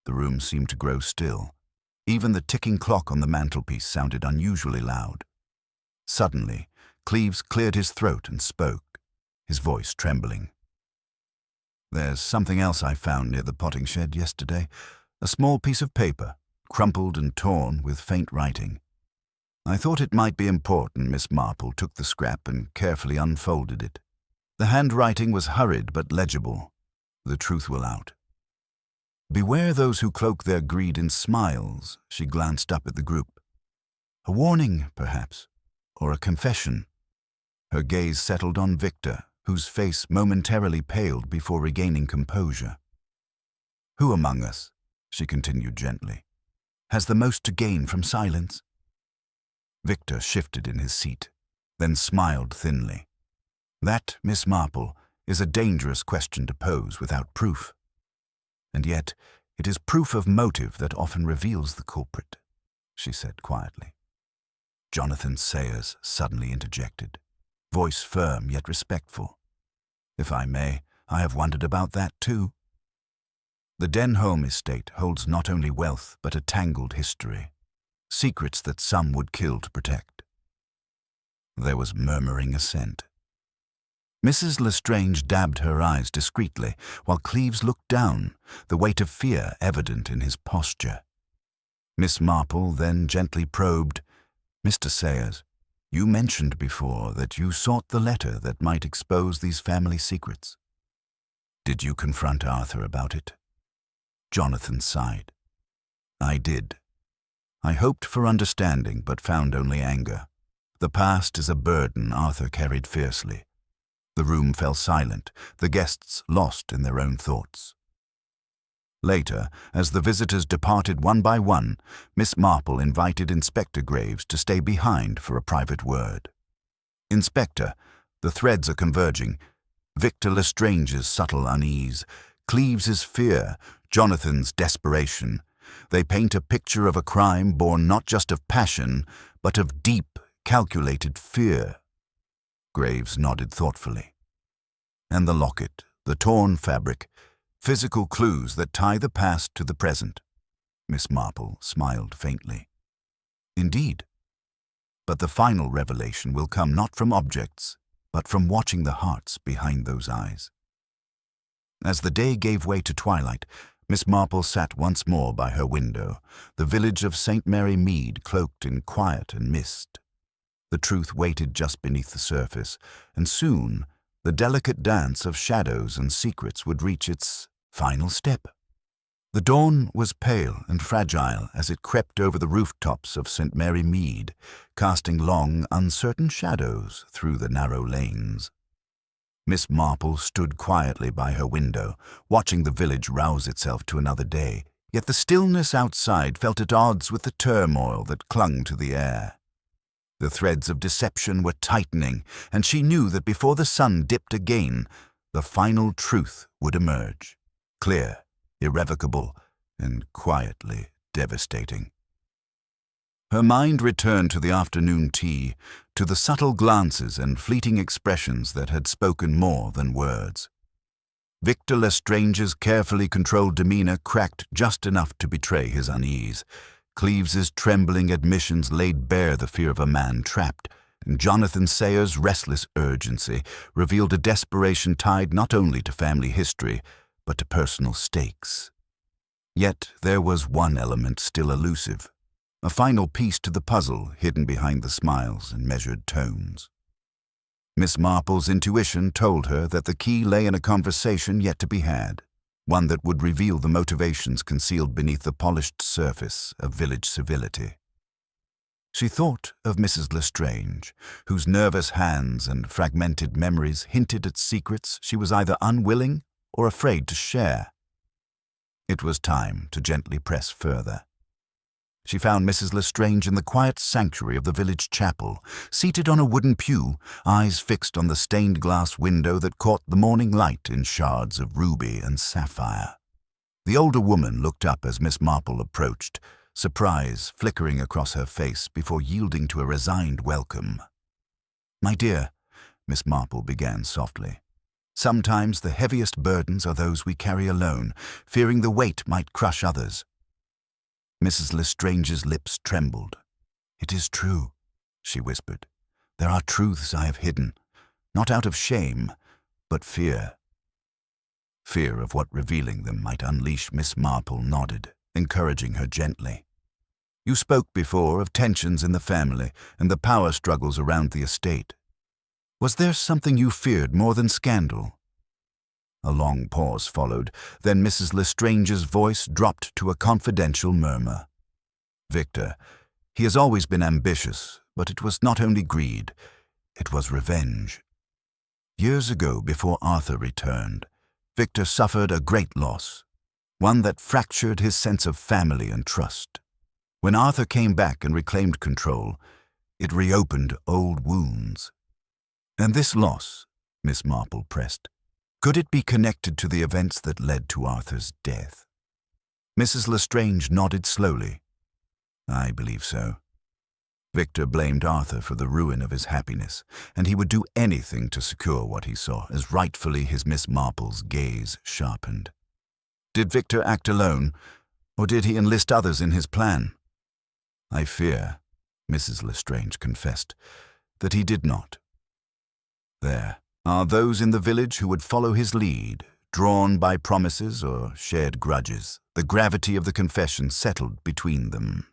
Speaker 1: The room seemed to grow still. Even the ticking clock on the mantelpiece sounded unusually loud. Suddenly, Cleeves cleared his throat and spoke, his voice trembling. "There's something else I found near the potting shed yesterday. A small piece of paper, crumpled and torn with faint writing. I thought it might be important. Miss Marple took the scrap and carefully unfolded it. The handwriting was hurried but legible. The truth will out. Beware those who cloak their greed in smiles." She glanced up at the group. "A warning, perhaps, or a confession?" Her gaze settled on Victor, whose face momentarily paled before regaining composure. "Who among us," she continued gently, "has the most to gain from silence?" Victor shifted in his seat, then smiled thinly. "That, Miss Marple, is a dangerous question to pose without proof. And yet, it is proof of motive that often reveals the culprit," she said quietly. Jonathan Sayers suddenly interjected. voice firm yet respectful. "If I may, I have wondered about that too." The Denholm estate holds not only wealth but a tangled history, secrets that some would kill to protect. There was murmuring assent. Mrs. Lestrange dabbed her eyes discreetly, while Cleves looked down, the weight of fear evident in his posture. Miss Marple then gently probed, "Mr. Sayers, you mentioned before that you sought the letter that might expose these family secrets. Did you confront Arthur about it?" Jonathan sighed. "I did. I hoped for understanding, but found only anger. The past is a burden Arthur carried fiercely." The room fell silent, the guests lost in their own thoughts. Later, as the visitors departed one by one, Miss Marple invited Inspector Graves to stay behind for a private word. "Inspector, the threads are converging. Victor Lestrange's subtle unease, Cleves's fear, Jonathan's desperation. They paint a picture of a crime born not just of passion, but of deep, calculated fear." Graves nodded thoughtfully. "And the locket, the torn fabric, physical clues that tie the past to the present." Miss Marple smiled faintly. "Indeed. But the final revelation will come not from objects, but from watching the hearts behind those eyes." As the day gave way to twilight, Miss Marple sat once more by her window, the village of St. Mary Mead cloaked in quiet and mist. The truth waited just beneath the surface, and soon the delicate dance of shadows and secrets would reach its final step. The dawn was pale and fragile as it crept over the rooftops of St. Mary Mead, casting long, uncertain shadows through the narrow lanes. Miss Marple stood quietly by her window, watching the village rouse itself to another day, yet the stillness outside felt at odds with the turmoil that clung to the air. The threads of deception were tightening, and she knew that before the sun dipped again, the final truth would emerge, clear, irrevocable, and quietly devastating. Her mind returned to the afternoon tea, to the subtle glances and fleeting expressions that had spoken more than words. Victor Lestrange's carefully controlled demeanor cracked just enough to betray his unease. Cleves's trembling admissions laid bare the fear of a man trapped, and Jonathan Sayers' restless urgency revealed a desperation tied not only to family history, but to personal stakes. Yet there was one element still elusive, a final piece to the puzzle hidden behind the smiles and measured tones. Miss Marple's intuition told her that the key lay in a conversation yet to be had, one that would reveal the motivations concealed beneath the polished surface of village civility. She thought of Mrs. Lestrange, whose nervous hands and fragmented memories hinted at secrets she was either unwilling or afraid to share. It was time to gently press further. She found Mrs. Lestrange in the quiet sanctuary of the village chapel, seated on a wooden pew, eyes fixed on the stained glass window that caught the morning light in shards of ruby and sapphire. The older woman looked up as Miss Marple approached, surprise flickering across her face before yielding to a resigned welcome. "My dear," Miss Marple began softly, "sometimes the heaviest burdens are those we carry alone, fearing the weight might crush others." Mrs. Lestrange's lips trembled. "It is true," she whispered. "There are truths I have hidden, not out of shame, but fear." Fear of what revealing them might unleash. Miss Marple nodded, encouraging her gently. "You spoke before of tensions in the family and the power struggles around the estate. Was there something you feared more than scandal?" A long pause followed, then Mrs. Lestrange's voice dropped to a confidential murmur. "Victor, he has always been ambitious, but it was not only greed, it was revenge. Years ago, before Arthur returned, Victor suffered a great loss, one that fractured his sense of family and trust. When Arthur came back and reclaimed control, it reopened old wounds. And this loss," Miss Marple pressed, "could it be connected to the events that led to Arthur's death?" Mrs. Lestrange nodded slowly. "I believe so. Victor blamed Arthur for the ruin of his happiness, and he would do anything to secure what he saw, as rightfully his Miss Marple's gaze sharpened. Did Victor act alone, or did he enlist others in his plan? I fear, Mrs. Lestrange confessed, that he did not. There are those in the village who would follow his lead, drawn by promises or shared grudges. The gravity of the confession settled between them.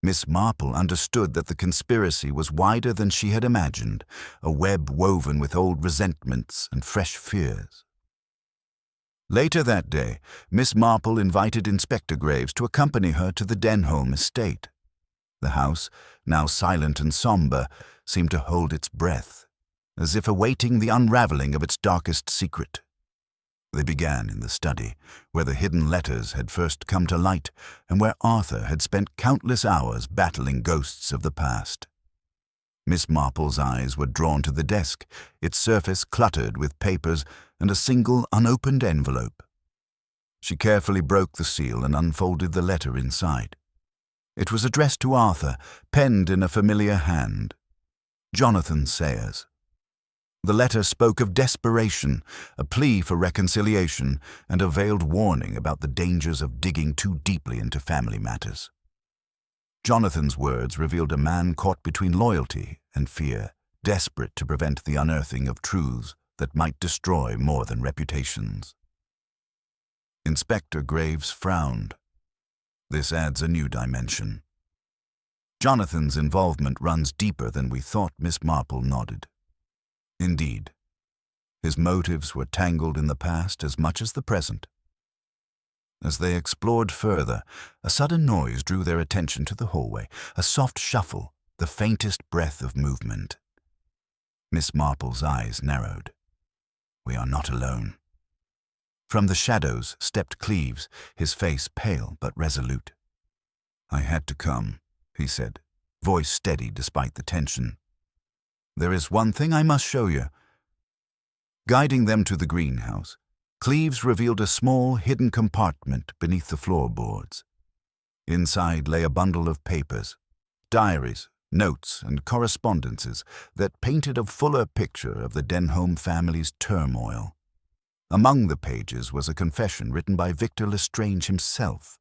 Speaker 1: Miss Marple understood that the conspiracy was wider than she had imagined, a web woven with old resentments and fresh fears. Later that day, Miss Marple invited Inspector Graves to accompany her to the Denholm estate. The house, now silent and sombre, seemed to hold its breath, as if awaiting the unraveling of its darkest secret. They began in the study, where the hidden letters had first come to light and where Arthur had spent countless hours battling ghosts of the past. Miss Marple's eyes were drawn to the desk, its surface cluttered with papers and a single unopened envelope. She carefully broke the seal and unfolded the letter inside. It was addressed to Arthur, penned in a familiar hand. Jonathan Sayers. The letter spoke of desperation, a plea for reconciliation, and a veiled warning about the dangers of digging too deeply into family matters. Jonathan's words revealed a man caught between loyalty and fear, desperate to prevent the unearthing of truths that might destroy more than reputations. Inspector Graves frowned. This adds a new dimension. Jonathan's involvement runs deeper than we thought. Miss Marple nodded. Indeed, his motives were tangled in the past as much as the present. As they explored further, a sudden noise drew their attention to the hallway, a soft shuffle, the faintest breath of movement. Miss Marple's eyes narrowed. We are not alone. From the shadows stepped Cleves, his face pale but resolute. I had to come, he said, voice steady despite the tension. There is one thing I must show you. Guiding them to the greenhouse, Cleves revealed a small, hidden compartment beneath the floorboards. Inside lay a bundle of papers, diaries, notes, and correspondences that painted a fuller picture of the Denholm family's turmoil. Among the pages was a confession written by Victor Lestrange himself,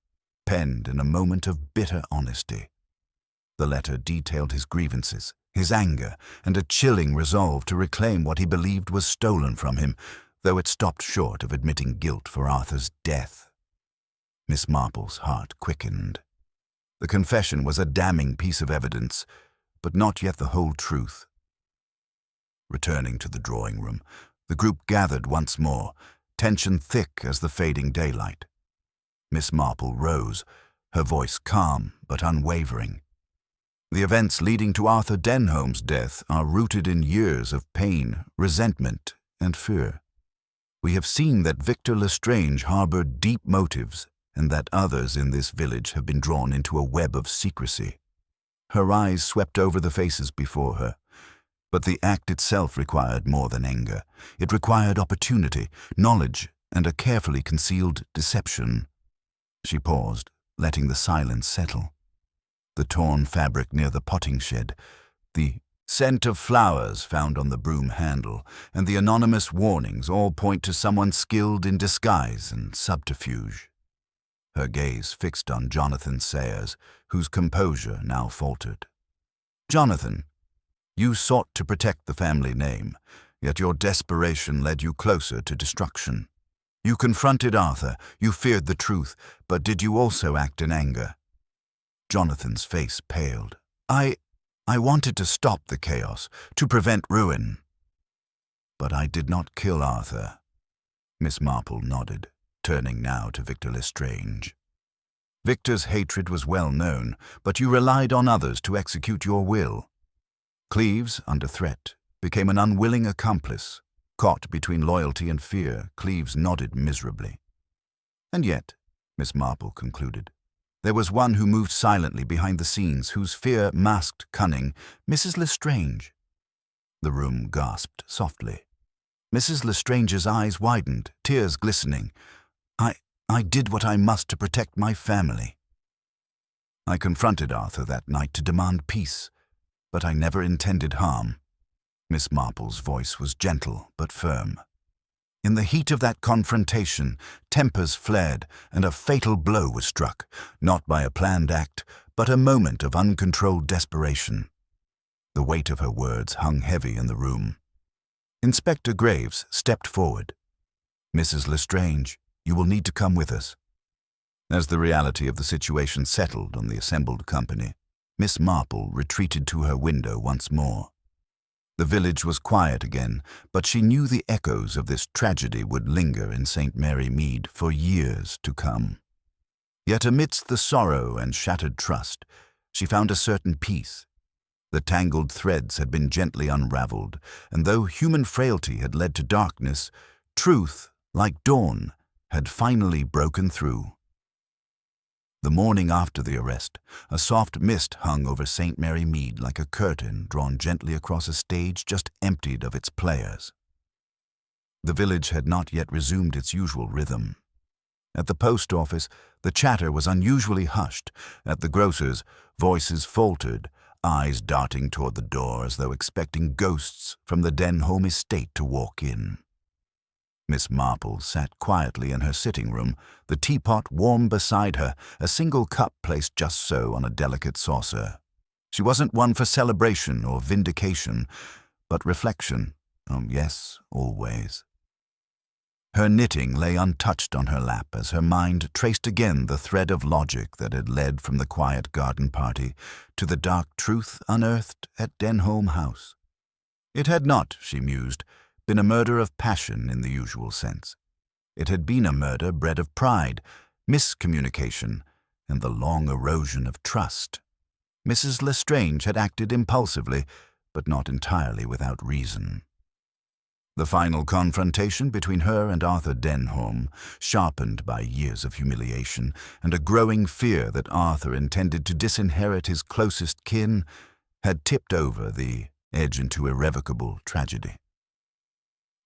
Speaker 1: penned in a moment of bitter honesty. The letter detailed his grievances, his anger, and a chilling resolve to reclaim what he believed was stolen from him, though it stopped short of admitting guilt for Arthur's death. Miss Marple's heart quickened. The confession was a damning piece of evidence, but not yet the whole truth. Returning to the drawing room, the group gathered once more, tension thick as the fading daylight. Miss Marple rose, her voice calm but unwavering. The events leading to Arthur Denholm's death are rooted in years of pain, resentment, and fear. We have seen that Victor Lestrange harbored deep motives and that others in this village have been drawn into a web of secrecy. Her eyes swept over the faces before her, but the act itself required more than anger. It required opportunity, knowledge, and a carefully concealed deception. She paused, letting the silence settle. The torn fabric near the potting shed, the scent of flowers found on the broom handle, and the anonymous warnings all point to someone skilled in disguise and subterfuge. Her gaze fixed on Jonathan Sayers, whose composure now faltered. Jonathan, you sought to protect the family name, yet your desperation led you closer to destruction. You confronted Arthur, you feared the truth, but did you also act in anger? Jonathan's face paled. I wanted to stop the chaos, to prevent ruin. But I did not kill Arthur. Miss Marple nodded, turning now to Victor Lestrange. Victor's hatred was well known, but you relied on others to execute your will. Cleves, under threat, became an unwilling accomplice. Caught between loyalty and fear, Cleves nodded miserably. And yet, Miss Marple concluded, there was one who moved silently behind the scenes, whose fear masked cunning, Mrs. Lestrange. The room gasped softly. Mrs. Lestrange's eyes widened, tears glistening. I did what I must to protect my family. I confronted Arthur that night to demand peace, but I never intended harm. Miss Marple's voice was gentle but firm. In the heat of that confrontation, tempers flared and a fatal blow was struck, not by a planned act, but a moment of uncontrolled desperation. The weight of her words hung heavy in the room. Inspector Graves stepped forward. "Mrs. Lestrange, you will need to come with us." As the reality of the situation settled on the assembled company, Miss Marple retreated to her window once more. The village was quiet again, but she knew the echoes of this tragedy would linger in St. Mary Mead for years to come. Yet amidst the sorrow and shattered trust, she found a certain peace. The tangled threads had been gently unraveled, and though human frailty had led to darkness, truth, like dawn, had finally broken through. The morning after the arrest, a soft mist hung over St. Mary Mead like a curtain drawn gently across a stage just emptied of its players. The village had not yet resumed its usual rhythm. At the post office, the chatter was unusually hushed. At the grocer's, voices faltered, eyes darting toward the door as though expecting ghosts from the Denholm estate to walk in. Miss Marple sat quietly in her sitting room, the teapot warm beside her, a single cup placed just so on a delicate saucer. She wasn't one for celebration or vindication, but reflection. Oh, yes, always. Her knitting lay untouched on her lap as her mind traced again the thread of logic that had led from the quiet garden party to the dark truth unearthed at Denholm House. It had not, she mused, been a murder of passion in the usual sense. It had been a murder bred of pride, miscommunication, and the long erosion of trust. Mrs. Lestrange had acted impulsively, but not entirely without reason. The final confrontation between her and Arthur Denholm, sharpened by years of humiliation and a growing fear that Arthur intended to disinherit his closest kin, had tipped over the edge into irrevocable tragedy.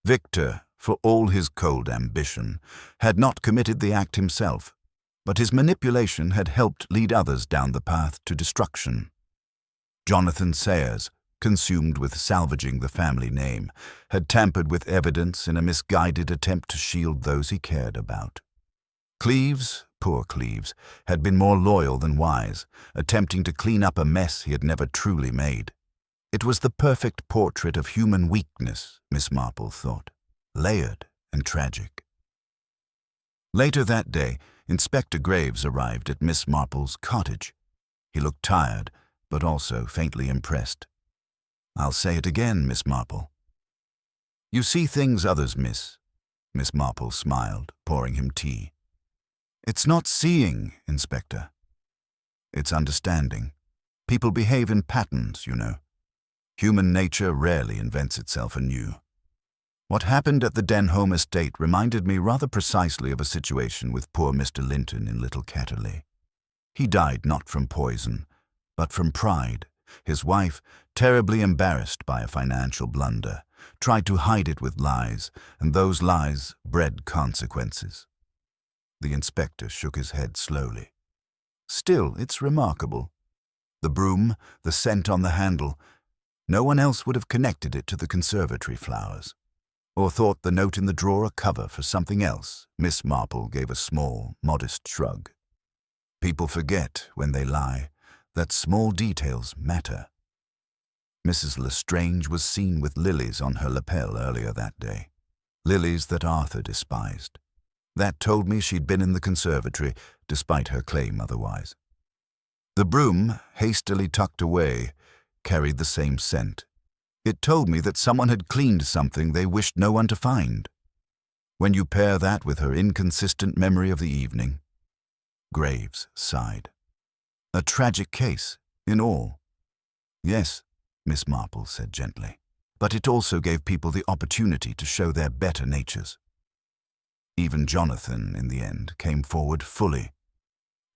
Speaker 1: Victor, for all his cold ambition, had not committed the act himself, but his manipulation had helped lead others down the path to destruction. Jonathan Sayers, consumed with salvaging the family name, had tampered with evidence in a misguided attempt to shield those he cared about. Cleves, poor Cleves, had been more loyal than wise, attempting to clean up a mess he had never truly made. It was the perfect portrait of human weakness, Miss Marple thought, layered and tragic. Later that day, Inspector Graves arrived at Miss Marple's cottage. He looked tired, but also faintly impressed. "I'll say it again, Miss Marple." "You see things others miss," Miss Marple smiled, pouring him tea. "It's not seeing, Inspector. It's understanding. People behave in patterns, you know. Human nature rarely invents itself anew. What happened at the Denholm estate reminded me rather precisely of a situation with poor Mr. Linton in Little Catterley. He died not from poison, but from pride. His wife, terribly embarrassed by a financial blunder, tried to hide it with lies, and those lies bred consequences." The inspector shook his head slowly. "Still, it's remarkable. The broom, the scent on the handle. No one else would have connected it to the conservatory flowers, or thought the note in the drawer a cover for something else." Miss Marple gave a small, modest shrug. "People forget, when they lie, that small details matter." Mrs. Lestrange was seen with lilies on her lapel earlier that day, lilies that Arthur despised. That told me she'd been in the conservatory, despite her claim otherwise. The broom, hastily tucked away, carried the same scent. It told me that someone had cleaned something they wished no one to find. When you pair that with her inconsistent memory of the evening. Graves sighed. "A tragic case, in all." "Yes," Miss Marple said gently, "but it also gave people the opportunity to show their better natures. Even Jonathan, in the end, came forward fully.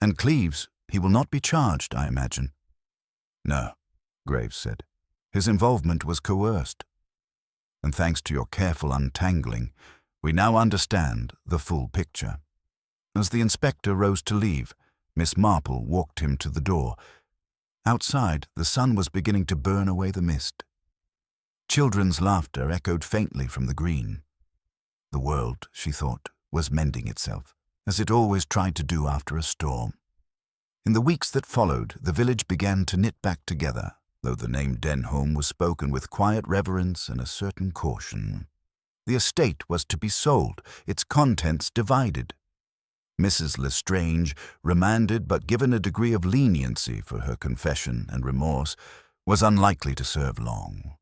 Speaker 1: And Cleves, he will not be charged, I imagine." "No," Graves said. "His involvement was coerced. And thanks to your careful untangling, we now understand the full picture." As the inspector rose to leave, Miss Marple walked him to the door. Outside, the sun was beginning to burn away the mist. Children's laughter echoed faintly from the green. The world, she thought, was mending itself, as it always tried to do after a storm. In the weeks that followed, the village began to knit back together, though the name Denholm was spoken with quiet reverence and a certain caution. The estate was to be sold, its contents divided. Mrs. Lestrange, remanded but given a degree of leniency for her confession and remorse, was unlikely to serve long.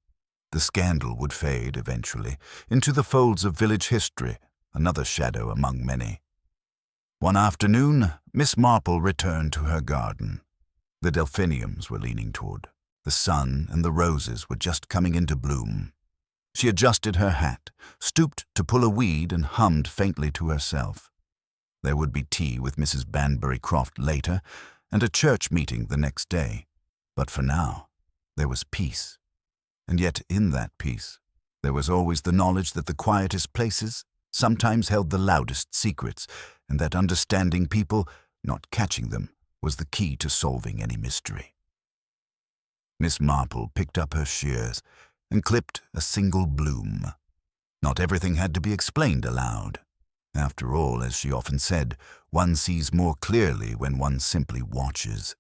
Speaker 1: The scandal would fade eventually into the folds of village history, another shadow among many. One afternoon, Miss Marple returned to her garden. The delphiniums were leaning toward. The sun and the roses were just coming into bloom. She adjusted her hat, stooped to pull a weed, and hummed faintly to herself. There would be tea with Mrs. Banbury Croft later, and a church meeting the next day. But for now, there was peace. And yet in that peace, there was always the knowledge that the quietest places sometimes held the loudest secrets, and that understanding people, not catching them, was the key to solving any mystery. Miss Marple picked up her shears and clipped a single bloom. Not everything had to be explained aloud. After all, as she often said, one sees more clearly when one simply watches.